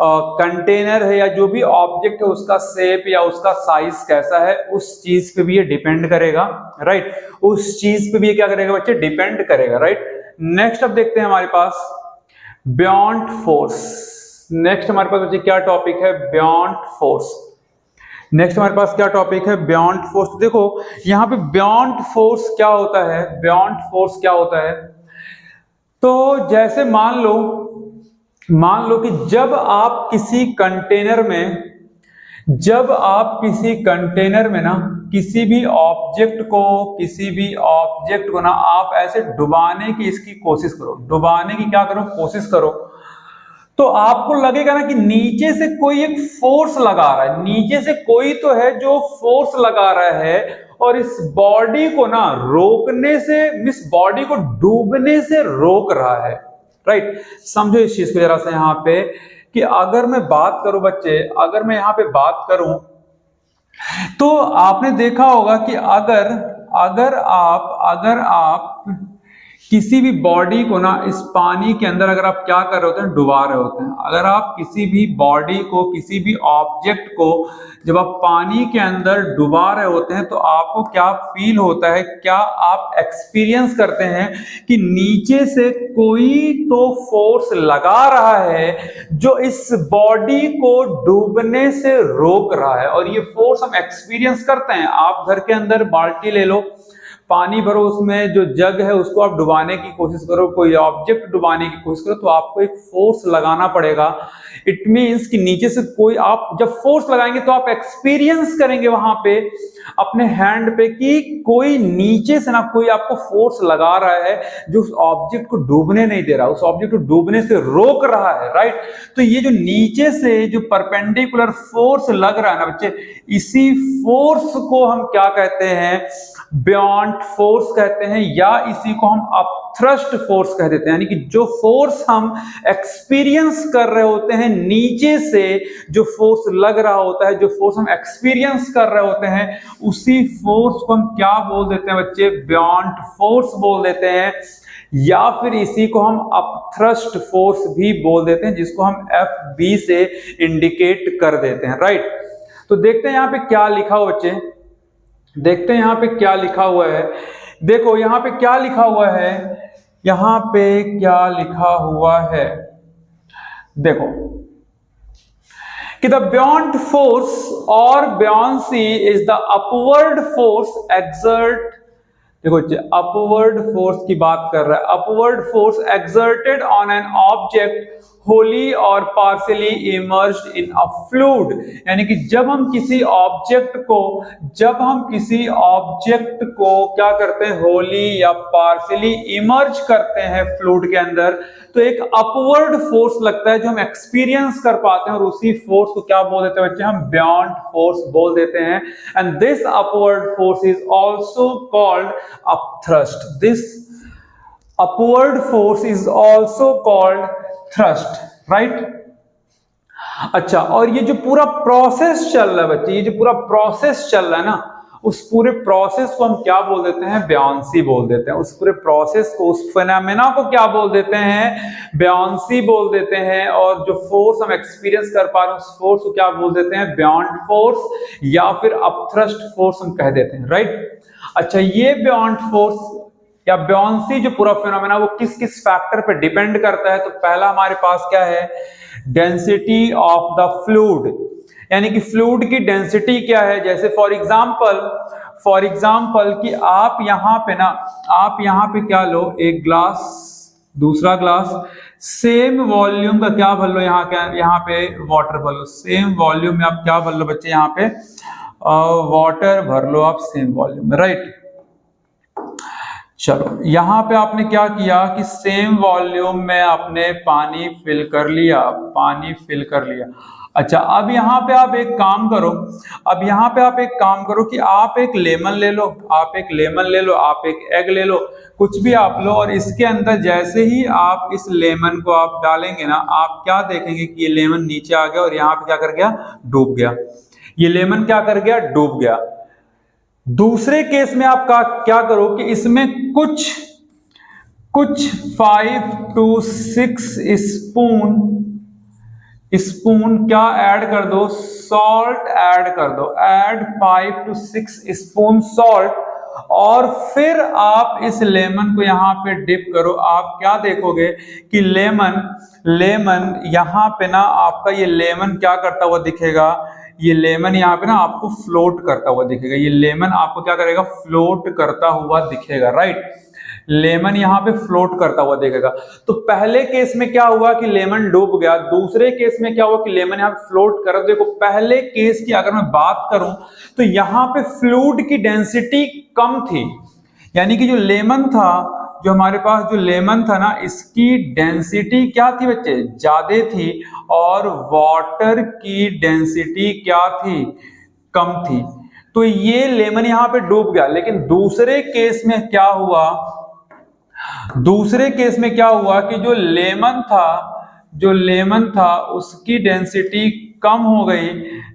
कंटेनर है या जो भी ऑब्जेक्ट है उसका शेप या उसका साइज कैसा है, उस चीज पे भी ये डिपेंड करेगा, राइट। उस चीज पे भी ये क्या करेगा बच्चे, डिपेंड करेगा, राइट। नेक्स्ट अब देखते हैं हमारे पास बियॉन्ड फोर्स। नेक्स्ट हमारे पास बच्चे क्या टॉपिक है, बियॉन्ड फोर्स। नेक्स्ट हमारे पास क्या टॉपिक है, बियॉन्ड फोर्स। देखो यहां पे बियॉन्ड फोर्स क्या होता है, बियॉन्ड फोर्स क्या होता है, तो जैसे मान लो कि जब आप किसी कंटेनर में ना किसी भी ऑब्जेक्ट को ना आप ऐसे डुबाने की कोशिश करो, तो आपको लगेगा ना कि नीचे से कोई एक फोर्स लगा रहा है, नीचे से कोई तो है जो फोर्स लगा रहा है और इस बॉडी को ना इस बॉडी को डूबने से रोक रहा है, राइट। समझो इस चीज को जरा सा यहाँ पे कि अगर मैं यहाँ पे बात करूं तो आपने देखा होगा कि अगर आप किसी भी बॉडी को ना इस पानी के अंदर अगर आप क्या कर रहे होते हैं, डुबा रहे होते हैं, अगर आप किसी भी बॉडी को, किसी भी ऑब्जेक्ट को जब आप पानी के अंदर डुबा रहे होते हैं तो आपको क्या फील होता है, क्या आप एक्सपीरियंस करते हैं कि नीचे से कोई तो फोर्स लगा रहा है जो इस बॉडी को डूबने से रोक रहा है, और ये फोर्स हम एक्सपीरियंस करते हैं। आप घर के अंदर बाल्टी ले लो, पानी भरो, उसमें जो जग है उसको आप डुबाने की कोशिश करो, कोई ऑब्जेक्ट डुबाने की कोशिश करो, तो आपको एक फोर्स लगाना पड़ेगा। इट मींस कि नीचे से कोई, आप जब फोर्स लगाएंगे तो आप एक्सपीरियंस करेंगे वहां पे अपने हैंड पे कि कोई नीचे से ना कोई आपको फोर्स लगा रहा है जो उस ऑब्जेक्ट को डूबने नहीं दे रहा, उस ऑब्जेक्ट को डूबने से रोक रहा है, राइट। तो ये जो नीचे से जो परपेंडिकुलर फोर्स लग रहा है ना बच्चे, इसी फोर्स को हम क्या कहते हैं, बियॉन्ड फोर्स कहते हैं, या इसी को हम अपथ्रस्ट फोर्स कह देते हैं। यानी कि जो फोर्स हम एक्सपीरियंस कर रहे होते हैं, नीचे से जो फोर्स लग रहा होता है, जो फोर्स हम एक्सपीरियंस कर रहे होते हैं, उसी फोर्स को हम क्या बोल देते हैं बच्चे, बियॉन्ड फोर्स बोल देते हैं, या फिर इसी को हम अपथ्रस्ट फोर्स भी बोल देते हैं, जिसको हम FB से इंडिकेट कर देते हैं, राइट। तो देखते हैं यहां पे क्या लिखा हो बच्चे, देखते हैं यहां पे क्या लिखा हुआ है। देखो यहां पे क्या लिखा हुआ है, यहां पे क्या लिखा हुआ है, देखो कि द बियॉन्ड फोर्स और buoyancy is the upward force exert, देखो अपवर्ड फोर्स की बात कर रहा है, upward force exerted on an object wholly और partially immersed in a fluid. यानी कि जब हम किसी ऑब्जेक्ट को क्या करते हैं, होली या पार्शियली इमर्ज करते हैं फ्लूइड के अंदर, तो एक अपवर्ड फोर्स लगता है जो हम एक्सपीरियंस कर पाते हैं, और उसी फोर्स को क्या बोल देते हैं बच्चे, हम बियॉन्ड फोर्स बोल देते हैं। And this upward force is also called upthrust, this upward force is also called thrust, right. अच्छा, और ये जो पूरा प्रोसेस चल रहा है बच्चे, ये जो पूरा प्रोसेस चल रहा है ना, उस पूरे प्रोसेस को हम क्या बोल देते हैं, ब्यायंसी बोल देते हैं। उस पूरे प्रोसेस को, उस फिनोमेना को क्या बोल देते हैं, ब्यायंसी बोल देते हैं। और जो फोर्स हम एक्सपीरियंस कर पा रहे हैं उस फोर्स को क्या बोल देते हैं, ब्यायंड फोर्स या फिर अपथ्रस्ट फोर्स हम कह देते हैं, राइट। अच्छा, ये ब्यायंड फोर्स या ब्यायंसी जो पूरा फिनोमेना वो किस किस फैक्टर पे डिपेंड करता है? तो पहला हमारे पास क्या है, डेंसिटी ऑफ द फ्लूइड, यानी कि फ्लूइड की डेंसिटी क्या है। जैसे फॉर एग्जांपल कि आप यहाँ पे क्या लो, एक ग्लास दूसरा ग्लास, सेम वॉल्यूम का क्या भर लो, यहाँ पे वाटर भर लो। सेम वॉल्यूम में आप क्या भर लो बच्चे, यहाँ पे वाटर भर लो आप सेम वॉल्यूम में, राइट। चलो, यहां पे आपने क्या किया कि सेम वॉल्यूम में आपने पानी फिल कर लिया। अच्छा, अब यहाँ पे आप एक काम करो कि आप एक लेमन ले लो, आप एक एग ले लो, कुछ भी आप लो, और इसके अंदर जैसे ही आप इस लेमन को आप डालेंगे ना, आप क्या देखेंगे कि ये लेमन नीचे आ गया और यहाँ पे क्या कर गया, डूब गया। ये लेमन क्या कर गया, डूब गया। दूसरे केस में आप क्या करो कि इसमें कुछ 5 to 6 स्पून क्या ऐड कर दो, सॉल्ट ऐड कर दो। ऐड 5 to 6 स्पून सॉल्ट, और फिर आप इस लेमन को यहाँ पे डिप करो। आप क्या देखोगे कि लेमन यहाँ पे ना आपका ये लेमन क्या करता हुआ दिखेगा, ये लेमन यहाँ पे ना आपको फ्लोट करता हुआ दिखेगा। ये लेमन आपको क्या करेगा, फ्लोट करता हुआ दिखेगा, राइट। लेमन यहाँ पे फ्लोट करता हुआ दिखेगा। तो पहले केस में क्या हुआ कि लेमन डूब गया, दूसरे केस में क्या हुआ कि लेमन यहाँ पे फ्लोट कर। देखो, पहले केस की अगर मैं बात करूं तो यहाँ पे फ्लूइड की डेंसिटी कम थी, यानी कि जो लेमन था, जो हमारे पास जो लेमन था ना, इसकी डेंसिटी क्या थी बच्चे, ज्यादा थी, और वाटर की डेंसिटी क्या थी, कम थी। तो ये लेमन यहाँ पे डूब गया। लेकिन दूसरे केस में क्या हुआ कि जो लेमन था उसकी डेंसिटी कम हो गई,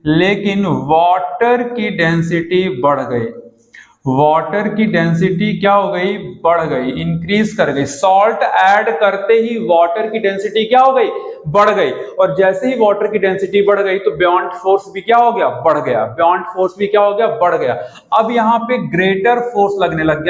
लेकिन वाटर की डेंसिटी बढ़ गई। वाटर की डेंसिटी क्या हो गई, बढ़ गई, इंक्रीज कर गई। सॉल्ट ऐड करते ही वाटर की डेंसिटी क्या हो गई, बढ़ गई। और जैसे ही वाटर की डेंसिटी बढ़ गई तो ब्यायंड फोर्स भी क्या हो गया, बढ़ गया। बढ़ गया। अब यहाँ पे ग्रेटर फोर्स लगने लग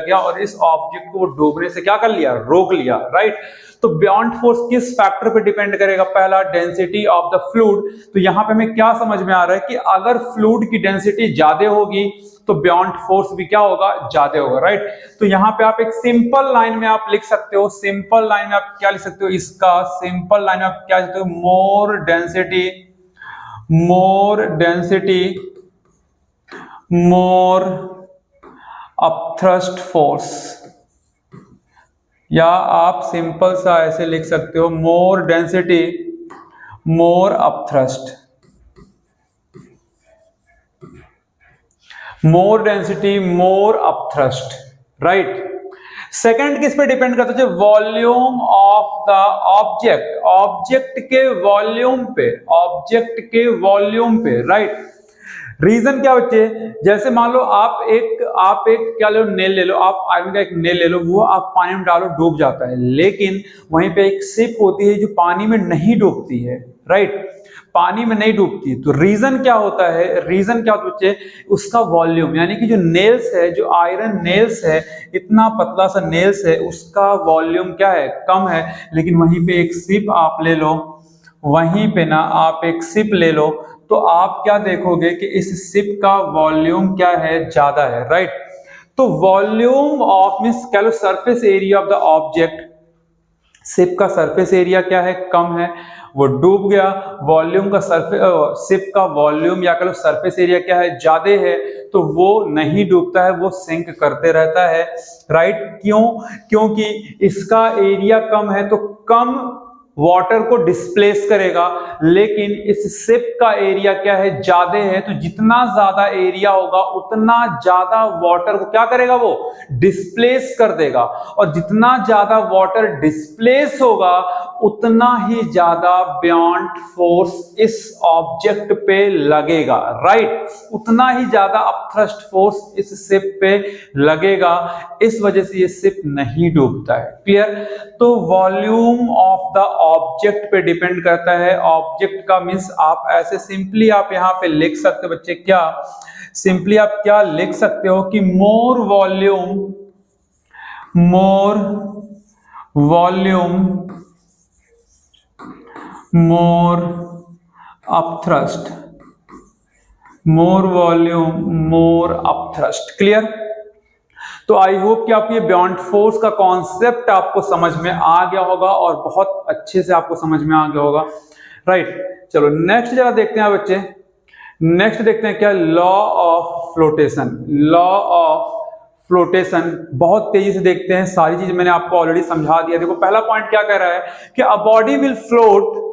गया, और इस ऑब्जेक्ट को वो डूबने से क्या कर लिया, रोक लिया, राइट। तो ब्यायंड फोर्स किस फैक्टर पे डिपेंड करेगा, पहला डेंसिटी ऑफ द फ्लूइड। तो यहाँ पे हमें क्या समझ में आ रहा है कि अगर फ्लूइड की डेंसिटी ज्यादा होगी तो ब्यायंड फोर्स भी क्या होगा, ज्यादा होगा, राइट। तो यहाँ पे आप एक सिंपल लाइन में आप लिख सकते हो, मोर डेंसिटी मोर अपथ्रस्ट फोर्स, या आप सिंपल सा ऐसे लिख सकते हो, मोर डेंसिटी मोर अपथ्रस्ट। राइट। सेकंड किस पे डिपेंड करता है, वॉल्यूम ऑफ द ऑब्जेक्ट के वॉल्यूम पे, राइट। रीजन क्या बच्चे, जैसे मान लो आप एक क्या लो, नेल ले लो, आप आयरन का एक नेल ले लो, वो आप पानी में डालो, डूब जाता है। लेकिन वहीं पे एक शिप होती है जो पानी में नहीं डूबती है, राइट, पानी में नहीं डूबती। तो रीजन क्या होता है बच्चे, उसका वॉल्यूम, यानी कि जो नेल्स है, जो आयरन नेल्स है, इतना पतला सा नेल्स है, उसका वॉल्यूम क्या है, कम है। लेकिन वहीं पे एक शिप आप ले लो, तो आप क्या देखोगे कि इस शिप का वॉल्यूम क्या है, ज्यादा है, राइट। तो वॉल्यूम ऑफ मींस कह लो surface area of the object, ship का सरफेस एरिया क्या है, कम है, वो डूब गया। वॉल्यूम का शिप का वॉल्यूम या कह लो सरफेस एरिया क्या है, ज्यादा है, तो वो नहीं डूबता है, वो सिंक करते रहता है, राइट। क्योंकि इसका एरिया कम है तो कम वाटर को डिस्प्लेस करेगा, लेकिन इस शिप का एरिया क्या है, ज्यादा है। तो जितना ज्यादा एरिया होगा उतना ज्यादा वाटर को क्या करेगा, वो डिस्प्लेस कर देगा। और जितना ज्यादा वाटर डिस्प्लेस होगा उतना ही ज्यादा बियॉन्ड फोर्स इस ऑब्जेक्ट पे लगेगा, राइट। उतना ही ज्यादा अपथ्रस्ट फोर्स इस शिप पे लगेगा, इस वजह से ये शिप नहीं डूबता है। क्लियर। तो वॉल्यूम ऑफ द ऑब्जेक्ट पे डिपेंड करता है। ऑब्जेक्ट का मींस आप ऐसे सिंपली आप यहां पे लिख सकते हो बच्चे, क्या सिंपली आप क्या लिख सकते हो कि मोर वॉल्यूम मोर अपथ्रस्ट, मोर वॉल्यूम मोर अपथ्रस्ट। क्लियर। तो आई होप कि आपको ये बियॉन्ड फोर्स का कॉन्सेप्ट आपको समझ में आ गया होगा और बहुत अच्छे से आपको समझ में आ गया होगा, राइट। चलो नेक्स्ट जरा देखते हैं बच्चे, नेक्स्ट देखते हैं क्या, law of flotation. Law of flotation बहुत तेजी से देखते हैं, सारी चीज मैंने आपको ऑलरेडी समझा दिया। देखो पहला पॉइंट क्या कह रहा है कि a body will float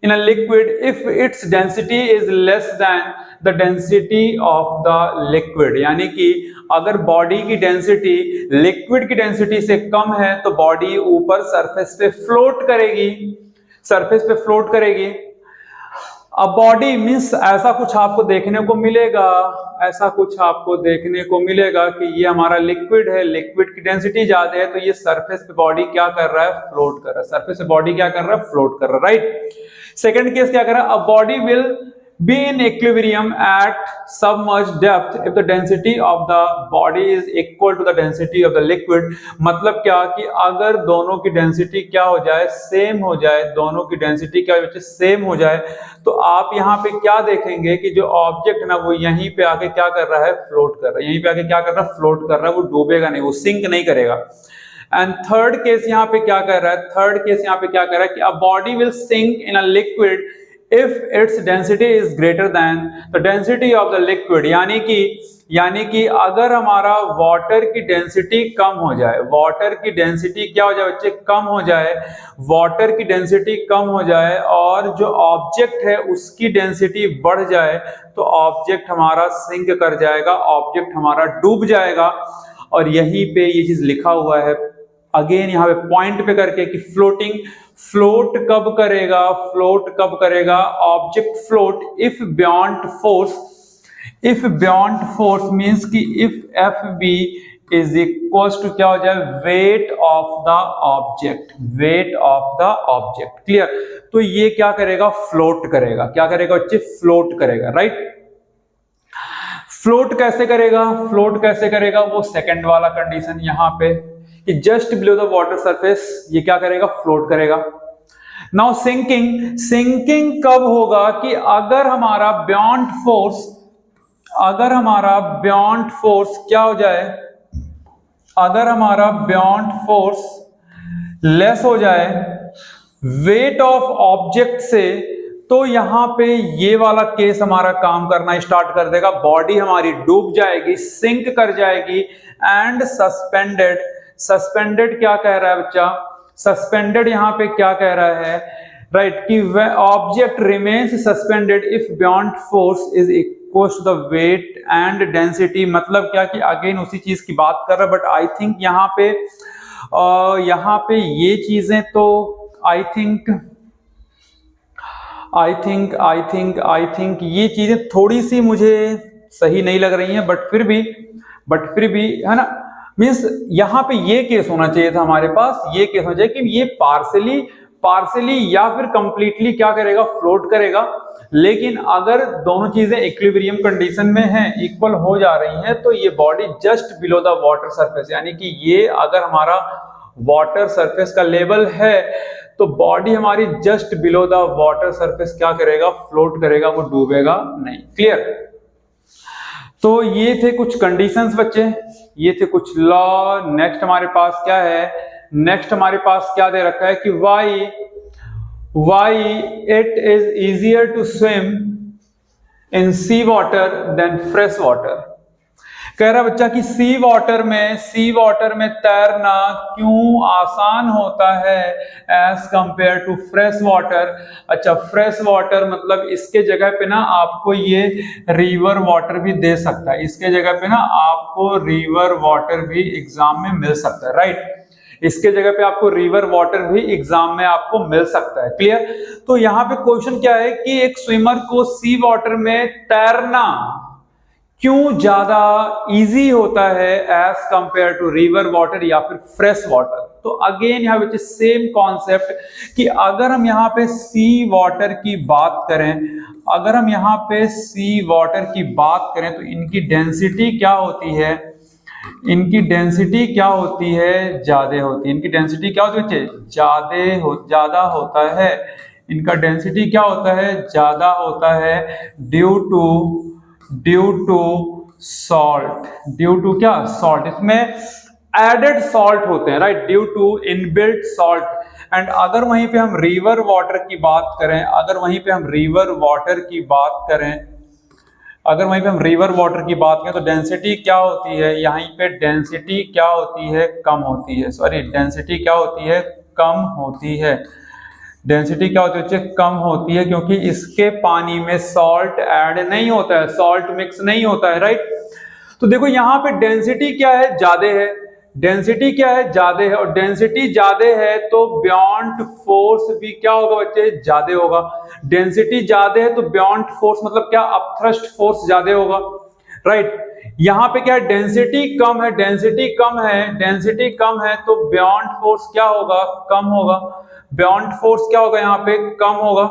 in a liquid if its density is less than the density of the liquid। यानी कि अगर बॉडी की डेंसिटी लिक्विड की डेंसिटी से कम है तो बॉडी ऊपर सरफेस पे फ्लोट करेगी, सरफेस पे फ्लोट करेगी। अब बॉडी मीन्स ऐसा कुछ आपको देखने को मिलेगा, ऐसा कुछ आपको देखने को मिलेगा कि ये हमारा लिक्विड है, लिक्विड की डेंसिटी ज्यादा है तो ये सरफेस पे बॉडी क्या कर रहा है, फ्लोट कर रहा है। सरफेस पे बॉडी क्या कर रहा है, फ्लोट कर रहा है, राइट। सेकंड केस क्या कर रहा है, a body will be in equilibrium at submerged depth if the density of the body is equal to the density of the liquid. मतलब क्या कि अगर दोनों की डेंसिटी क्या हो जाए, सेम हो जाए, दोनों की डेंसिटी क्या हो सेम हो जाए, तो आप यहाँ पे क्या देखेंगे कि जो ऑब्जेक्ट है ना वो यहीं पे आके क्या कर रहा है, फ्लोट कर रहा है। यहीं पे आके क्या कर रहा है, फ्लोट कर रहा है, वो डूबेगा नहीं, वो सिंक नहीं करेगा। एंड थर्ड केस यहाँ पे क्या कर रहा है, थर्ड केस यहाँ पे क्या कर रहा है कि a body will sink in a liquid if its density is greater than the density of the liquid। यानी कि अगर हमारा वाटर की डेंसिटी कम हो जाए, वाटर की डेंसिटी क्या हो जाए बच्चे, कम हो जाए, वाटर की डेंसिटी कम हो जाए और जो ऑब्जेक्ट है उसकी डेंसिटी बढ़ जाए तो ऑब्जेक्ट हमारा सिंक कर जाएगा, ऑब्जेक्ट हमारा डूब जाएगा। और यहीं पे ये चीज लिखा हुआ है अगेन यहाँ पे पॉइंट पे करके कि फ्लोट कब करेगा, फ्लोट कब करेगा, object float if buoyant force means कि if F B is equal to क्या हो जाए, weight of the object, weight of the object. Clear. तो ये क्या करेगा, फ्लोट करेगा। क्या करेगा बच्चे, फ्लोट करेगा, राइट। फ्लोट कैसे करेगा, फ्लोट कैसे करेगा, वो सेकंड वाला कंडीशन यहाँ पे कि just below the water surface ये क्या करेगा, फ्लोट करेगा। नाउ सिंकिंग कब होगा कि अगर हमारा बियॉन्ड फोर्स क्या हो जाए, अगर हमारा बियॉन्ड फोर्स लेस हो जाए वेट ऑफ ऑब्जेक्ट से, तो यहां पे ये वाला केस हमारा काम करना स्टार्ट कर देगा, बॉडी हमारी डूब जाएगी, सिंक कर जाएगी एंड सस्पेंडेड क्या कह रहा है बच्चा, सस्पेंडेड यहां पे क्या कह रहा है, राइट, कि object remains suspended if buoyant force is equal to the weight and density. मतलब क्या कि अगेन उसी चीज की बात कर रहा है, बट आई थिंक यहाँ पे ये चीजें तो आई थिंक ये चीजें थोड़ी सी मुझे सही नहीं लग रही हैं, बट फिर भी है ना, मीन्स यहाँ पे ये केस होना चाहिए था हमारे पास, ये केस होना चाहिए कि ये पार्सली या फिर कंप्लीटली क्या करेगा, फ्लोट करेगा। लेकिन अगर दोनों चीजें इक्विलिब्रियम कंडीशन में हैं, इक्वल हो जा रही हैं, तो ये body just below the water surface, यानी कि ये अगर हमारा वाटर सरफेस का लेवल है तो बॉडी हमारी just below the water surface क्या करेगा, फ्लोट करेगा, वो डूबेगा नहीं। क्लियर। तो ये थे कुछ कंडीशंस बच्चे, ये थे कुछ लॉ। नेक्स्ट हमारे पास क्या है, नेक्स्ट हमारे पास क्या दे रखा है कि why it is easier to swim in sea water than fresh water। कह रहा बच्चा कि सी वाटर में तैरना क्यों आसान होता है as compared to fresh water. अच्छा, फ्रेश वाटर मतलब इसके जगह पे ना आपको ये रिवर वाटर भी दे सकता है, इसके जगह पे ना आपको रिवर वाटर भी एग्जाम में मिल सकता है, राइट। इसके जगह पे आपको रिवर वाटर भी एग्जाम में आपको मिल सकता है, क्लियर। तो यहाँ पे क्वेश्चन क्या है कि एक स्विमर को सी वाटर में तैरना क्यों ज्यादा इजी होता है as compared to river water या फिर फ्रेश वाटर। तो अगेन यहाँ पे सेम कॉन्सेप्ट कि अगर हम यहाँ पे सी वाटर की बात करें, अगर हम यहाँ पे सी वाटर की बात करें तो इनकी डेंसिटी क्या होती है, इनकी डेंसिटी क्या होती है, ज्यादा होती है। इनकी डेंसिटी क्या होती है, ज्यादा होता है। इनका डेंसिटी क्या होता है, ज्यादा होता है due to salt, due to क्या, सॉल्ट। इसमें एडेड सॉल्ट होते हैं, right, due to inbuilt salt. And अगर वहीं पे हम रिवर वाटर की बात करें, अगर वहीं पे हम रिवर वाटर की बात करें, अगर वहीं पे हम रिवर वाटर की बात करें तो डेंसिटी क्या होती है, यहीं पे डेंसिटी क्या होती है, कम होती है। सॉरी, डेंसिटी क्या होती है, कम होती है। डेंसिटी क्या होती है बच्चे, कम होती है, क्योंकि इसके पानी में सॉल्ट ऐड नहीं होता है, सॉल्ट मिक्स नहीं होता है, राइट। तो देखो यहाँ पे डेंसिटी क्या है, ज्यादा है। डेंसिटी क्या है, ज्यादा है। और डेंसिटी ज्यादा है तो बियॉन्ड फोर्स भी क्या होगा बच्चे, ज्यादा होगा। डेंसिटी ज्यादा है तो बियॉन्ड फोर्स मतलब क्या, अपथ्रस्ट फोर्स ज्यादा होगा, राइट। यहाँ पे क्या है, डेंसिटी कम है, डेंसिटी कम है, डेंसिटी कम है तो बियॉन्ड फोर्स क्या होगा, कम होगा। बियॉन्ड फोर्स क्या होगा, यहाँ पे कम होगा।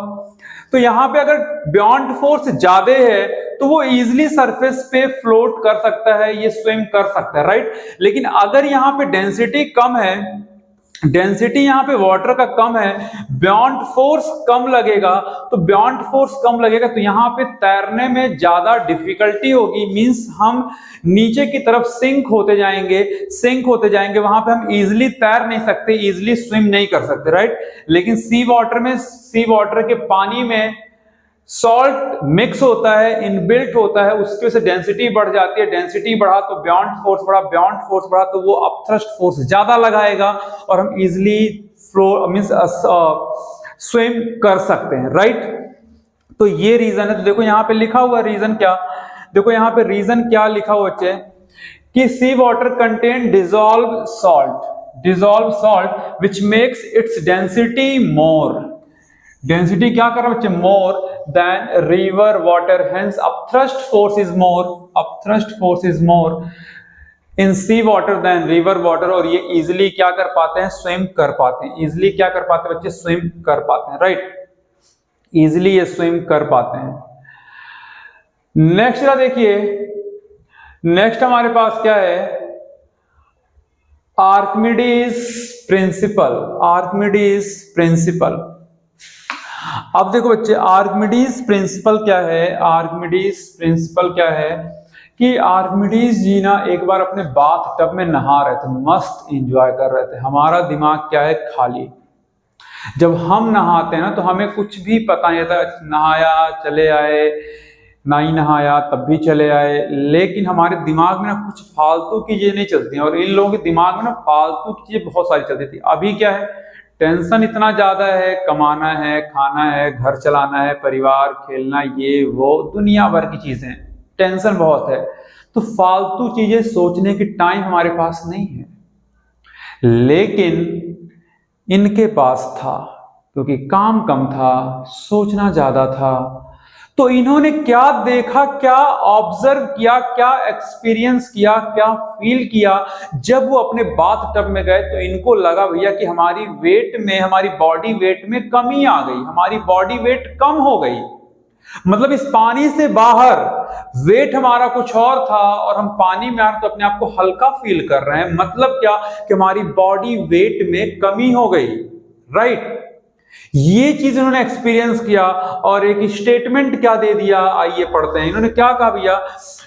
तो यहाँ पे अगर बियॉन्ड फोर्स ज्यादा है तो वो इजिली सरफेस पे फ्लोट कर सकता है, ये स्विम कर सकता है, राइट। लेकिन अगर यहाँ पे डेंसिटी कम है, डेंसिटी यहाँ पे वाटर का कम है, बियॉन्ड फोर्स कम लगेगा, तो बियॉन्ड फोर्स कम लगेगा तो यहाँ पे तैरने में ज्यादा डिफिकल्टी होगी। मींस हम नीचे की तरफ सिंक होते जाएंगे, वहां पे हम इजिली तैर नहीं सकते, इजिली स्विम नहीं कर सकते, राइट। लेकिन सी वाटर के पानी में सॉल्ट मिक्स होता है, इनबिल्ट होता है, उसकी वजह से डेंसिटी बढ़ जाती है। डेंसिटी बढ़ा तो बियॉन्ड फोर्स बढ़ा, बियॉन्ड फोर्स बढ़ा तो वो अपथ्रस्ट फोर्स ज्यादा लगाएगा और हम इजिली फ्लो मींस स्विम कर सकते हैं, राइट। तो ये रीजन है। तो देखो यहाँ पे लिखा हुआ रीजन क्या, देखो यहाँ पे रीजन क्या लिखा हुआ बच्चे कि sea water contain dissolve salt which makes its density more. Density क्या कर रहा है बच्चे, more than river water, hence upthrust force is more in sea water than river water. और ये इजिली क्या कर पाते हैं, स्विम कर पाते हैं। इजिली क्या कर पाते हैं बच्चे, स्विम कर पाते हैं, राइट। इजिली ये स्विम कर पाते हैं। नेक्स्ट देखिए, नेक्स्ट हमारे पास क्या है, आर्किमिडीज प्रिंसिपल। अब देखो बच्चे, आर्किमिडीज प्रिंसिपल क्या है, आर्किमिडीज प्रिंसिपल क्या है कि आर्किमिडीज जी ना एक बार अपने बाथ टब में नहा रहे थे, मस्त एंजॉय कर रहे थे। हमारा दिमाग क्या है, खाली। जब हम नहाते हैं ना तो हमें कुछ भी पता नहीं था, नहाया चले आए, नहीं नहाया तब भी चले आए, लेकिन हमारे दिमाग में ना कुछ फालतू की चीजें नहीं चलती हैं। और इन लोगों के दिमाग में ना फालतू की चीजें बहुत सारी चलती थी। अभी क्या है, टेंशन इतना ज्यादा है, कमाना है, खाना है, घर चलाना है, परिवार, खेलना, ये वो दुनिया भर की चीजें, टेंशन बहुत है। तो फालतू चीजें सोचने की टाइम हमारे पास नहीं है, लेकिन इनके पास था, क्योंकि काम कम था, सोचना ज्यादा था। तो इन्होंने क्या देखा, क्या ऑब्जर्व किया, क्या एक्सपीरियंस किया, क्या फील किया, जब वो अपने बाथ टब में गए तो इनको लगा भैया कि हमारी वेट में, हमारी बॉडी वेट में कमी आ गई, हमारी बॉडी वेट कम हो गई। मतलब इस पानी से बाहर वेट हमारा कुछ और था और हम पानी में आ रहे तो अपने आप को हल्का फील कर रहे हैं। मतलब क्या कि हमारी बॉडी वेट में कमी हो गई, राइट। ये चीज उन्होंने एक्सपीरियंस किया और एक स्टेटमेंट क्या दे दिया, आइए पढ़ते हैं। इन्होंने क्या कहा भैया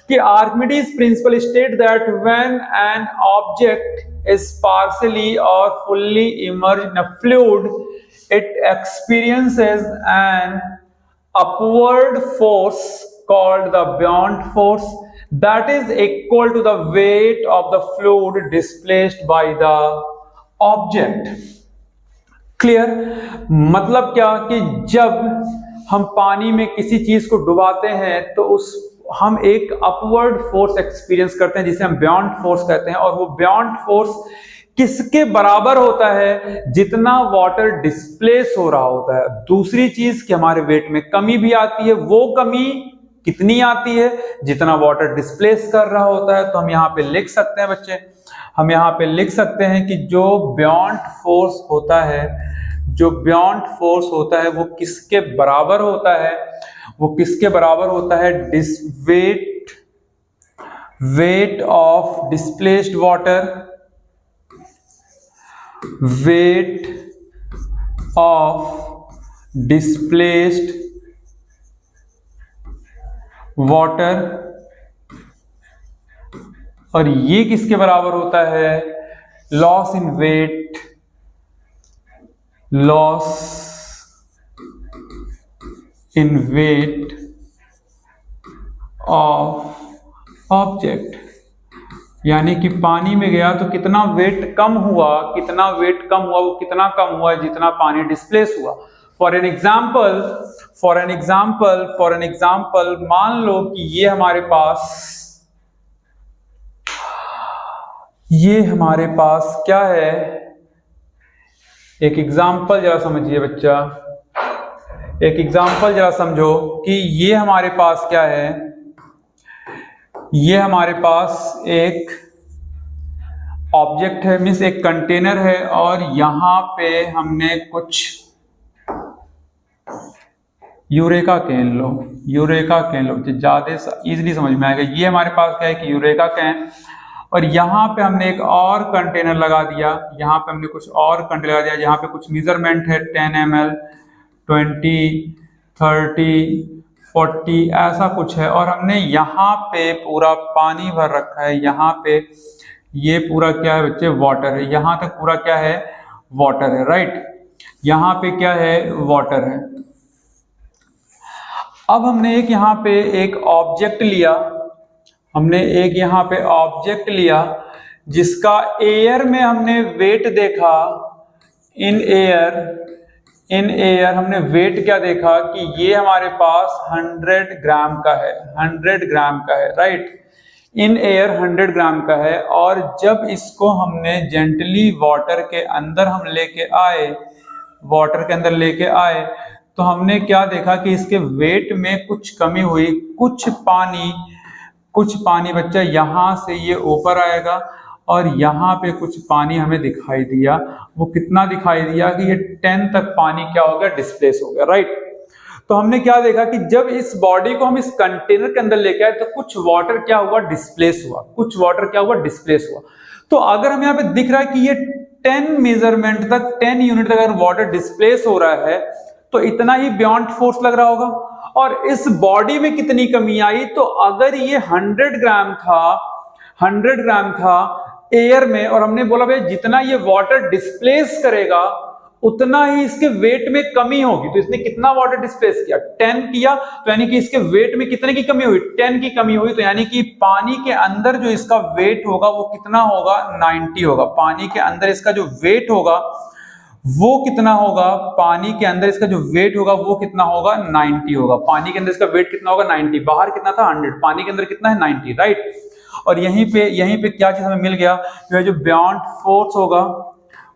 कि Archimedes principle state that when an object is partially और fully immersed in a fluid it experiences an upward force called the buoyant force that is equal to the weight of the fluid displaced by the object. Clear? मतलब क्या कि जब हम पानी में किसी चीज को डुबाते हैं तो हम एक अपवर्ड फोर्स एक्सपीरियंस करते हैं जिसे हम ब्यायॉन्ड फोर्स कहते हैं, और वो ब्यायॉन्ड फोर्स किसके बराबर होता है? जितना वाटर डिस्प्लेस हो रहा होता है। दूसरी चीज कि हमारे वेट में कमी भी आती है, वो कमी कितनी आती है? जितना वाटर डिस्प्लेस कर रहा होता है। तो हम यहाँ पे लिख सकते हैं बच्चे, हम यहाँ पे लिख सकते हैं कि जो ब्यायॉन्ड फोर्स होता है, जो ब्यायॉन्ड फोर्स होता है वो किसके बराबर होता है? वो किसके बराबर होता है? Weight of displaced water, weight of displaced water, और ये किसके बराबर होता है? Loss in weight, loss in weight of object. यानी कि पानी में गया तो कितना वेट कम हुआ, कितना वेट कम हुआ, वो कितना कम हुआ जितना पानी डिस्प्लेस हुआ। फॉर एन एग्जाम्पल मान लो कि ये हमारे पास क्या है? एक एग्जाम्पल जरा समझिए बच्चा, एक एग्जाम्पल जरा समझो कि ये हमारे पास क्या है? ये हमारे पास एक ऑब्जेक्ट है, मीन्स एक कंटेनर है, और यहां पे हमने कुछ यूरेका कैन लो, ज्यादा इजीली समझ में आएगा। ये हमारे पास क्या है कि यूरेका कैन, और यहाँ पे हमने एक और कंटेनर लगा दिया, यहाँ पे हमने कुछ और कंटेनर लगा दिया, यहाँ पे कुछ मेजरमेंट है 10 ml, 20, 30, 40 ऐसा कुछ है, और हमने यहाँ पे पूरा पानी भर रखा है। यहाँ पे ये पूरा क्या है बच्चे? वाटर है। यहाँ तक पूरा क्या है? वाटर है, राइट? यहाँ पे क्या है? वाटर है। अब हमने एक यहाँ पे एक ऑब्जेक्ट लिया, हमने एक यहाँ पे ऑब्जेक्ट लिया जिसका एयर में हमने वेट देखा। इन एयर हमने वेट क्या देखा कि ये हमारे पास 100 ग्राम का है, 100 ग्राम का है, राइट? इन एयर 100 ग्राम का है। और जब इसको हमने जेंटली वाटर के अंदर हम लेके आए, तो हमने क्या देखा कि इसके वेट में कुछ कमी हुई। कुछ पानी बच्चा यहाँ से ये ऊपर आएगा, और यहाँ पे कुछ पानी हमें दिखाई दिया। वो कितना दिखाई दिया कि ये 10 तक पानी क्या हो गया? डिस्प्लेस हो गया, राइट? तो हमने क्या देखा कि जब इस बॉडी को हम इस कंटेनर के अंदर लेके आए तो कुछ वाटर क्या हुआ? डिस्प्लेस हुआ। तो अगर हम यहाँ पे दिख रहा है कि ये 10 मेजरमेंट तक, 10 यूनिट तक अगर वाटर डिस्प्लेस हो रहा है तो इतना ही बियॉन्ड फोर्स लग रहा होगा। और इस बॉडी में कितनी कमी आई? तो अगर ये 100 ग्राम था एयर में, और हमने बोला भाई जितना ये वाटर डिस्प्लेस करेगा उतना ही इसके वेट में कमी होगी, तो इसने कितना वाटर डिस्प्लेस किया? 10 किया, तो यानी कि इसके वेट में कितने की कमी हुई? 10 की कमी हुई। तो यानी कि पानी के अंदर जो इसका वेट होगा वो कितना होगा? 90 होगा। पानी के अंदर इसका जो वेट होगा वो कितना होगा? पानी के अंदर इसका जो वेट होगा वो कितना होगा? 90 होगा। पानी के अंदर इसका वेट कितना होगा? 90। बाहर कितना था? 100। पानी के अंदर कितना है? 90, राइट? और यहीं पे क्या चीज हमें मिल गया? जो बियॉन्ड फोर्स होगा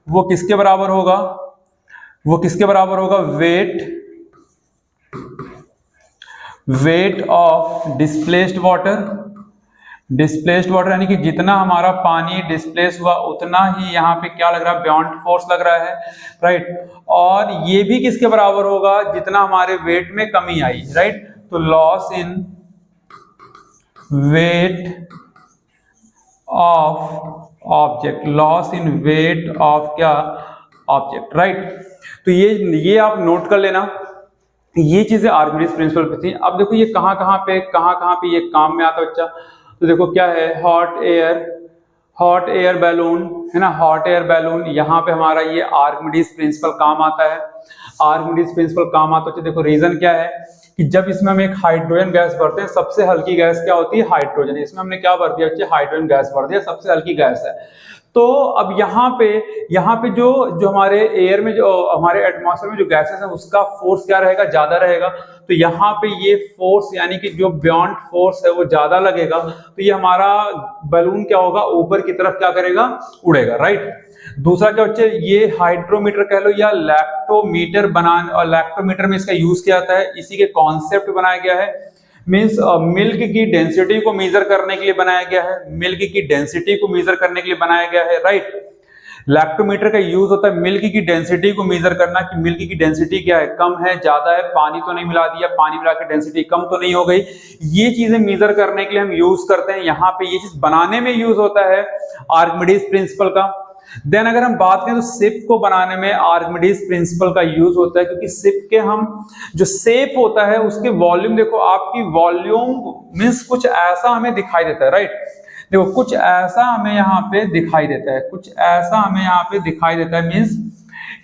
वो किसके बराबर होगा? वेट ऑफ डिस्प्लेस्ड वाटर, यानी कि जितना हमारा पानी डिस्प्लेस हुआ उतना ही यहाँ पे क्या लग रहा है? बियॉन्ड फोर्स लग रहा है, राइट? और ये भी किसके बराबर होगा? जितना हमारे वेट में कमी आई, राइट? तो loss in weight of object, object, right? तो ये आप नोट कर लेना, ये चीजें आर्किमिडीज प्रिंसिपल पे थी। अब देखो ये कहाँ कहाँ पे ये काम में आता है बच्चा। तो देखो क्या है? हॉट एयर बैलून है ना, हॉट एयर बैलून। यहाँ पे हमारा ये आर्किमिडीज प्रिंसिपल काम आता है। देखो रीजन क्या है कि जब इसमें हम एक हाइड्रोजन गैस भरते हैं, सबसे हल्की गैस क्या होती है? हाइड्रोजन। इसमें हमने क्या भर दिया बच्चे? हाइड्रोजन गैस भर दिया, सबसे हल्की गैस है। तो अब यहाँ पे जो हमारे एयर में, जो हमारे एटमॉस्फेयर में जो गैसेस है, उसका फोर्स क्या रहेगा? ज्यादा रहेगा। तो यहाँ पे ये फोर्स यानी कि जो बियॉन्ड फोर्स है वो ज्यादा लगेगा, तो ये हमारा बलून क्या होगा? ऊपर की तरफ क्या करेगा? उड़ेगा, राइट। दूसरा क्या बच्चे? ये हाइड्रोमीटर कह लो या लैक्टोमीटर बनाने, और लैक्टोमीटर में इसका यूज किया जाता है, इसी के कॉन्सेप्ट बनाया गया है। मींस मिल्क की डेंसिटी को मेजर करने के लिए बनाया गया है, मिल्क की डेंसिटी को मेजर करने के लिए बनाया गया है, राइट। लैक्टोमीटर का यूज होता है मिल्क की डेंसिटी को मेजर करना, कि मिल्क की डेंसिटी क्या है? कम है, ज्यादा है, पानी तो नहीं मिला दिया, पानी मिला के डेंसिटी कम तो नहीं हो गई। ये चीजें मेजर करने के लिए हम यूज करते हैं। यहाँ पे ये चीज बनाने में यूज होता है आर्किमिडीज प्रिंसिपल का। देन अगर हम बात करें तो शिप को बनाने में आर्किमिडीज प्रिंसिपल का यूज होता है, क्योंकि शिप के हम जो शेप होता है उसके वॉल्यूम, देखो आपकी वॉल्यूम मींस कुछ ऐसा हमें दिखाई देता है, राइट। देखो कुछ ऐसा हमें यहाँ पे दिखाई देता है, कुछ ऐसा हमें यहाँ पे दिखाई देता है, मींस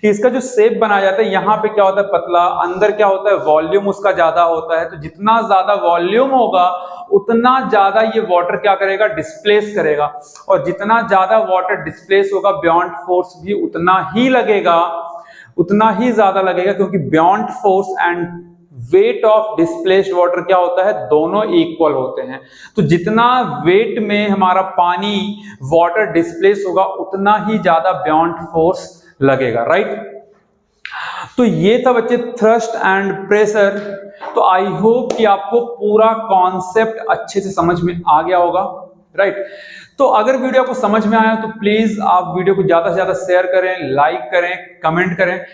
कि इसका जो शेप बनाया जाता है, यहाँ पे क्या होता है? पतला, अंदर क्या होता है? वॉल्यूम उसका ज्यादा होता है। तो जितना ज्यादा वॉल्यूम होगा उतना ज्यादा ये वाटर क्या करेगा? डिस्प्लेस करेगा, और जितना ज्यादा वाटर डिस्प्लेस होगा बियॉन्ड फोर्स भी उतना ही लगेगा, उतना ही ज्यादा लगेगा, क्योंकि beyond force and wait of displaced water क्या होता है? दोनों इक्वल होते हैं। तो जितना वेट में हमारा पानी वाटर डिस्प्लेस होगा उतना ही ज्यादा बियॉन्ड फोर्स लगेगा, राइट। तो ये था बच्चे थ्रस्ट एंड प्रेशर। तो आई होप कि आपको पूरा कॉन्सेप्ट अच्छे से समझ में आ गया होगा, राइट। तो अगर वीडियो आपको समझ में आया तो प्लीज आप वीडियो को ज्यादा से ज्यादा शेयर करें, लाइक करें, कमेंट करें।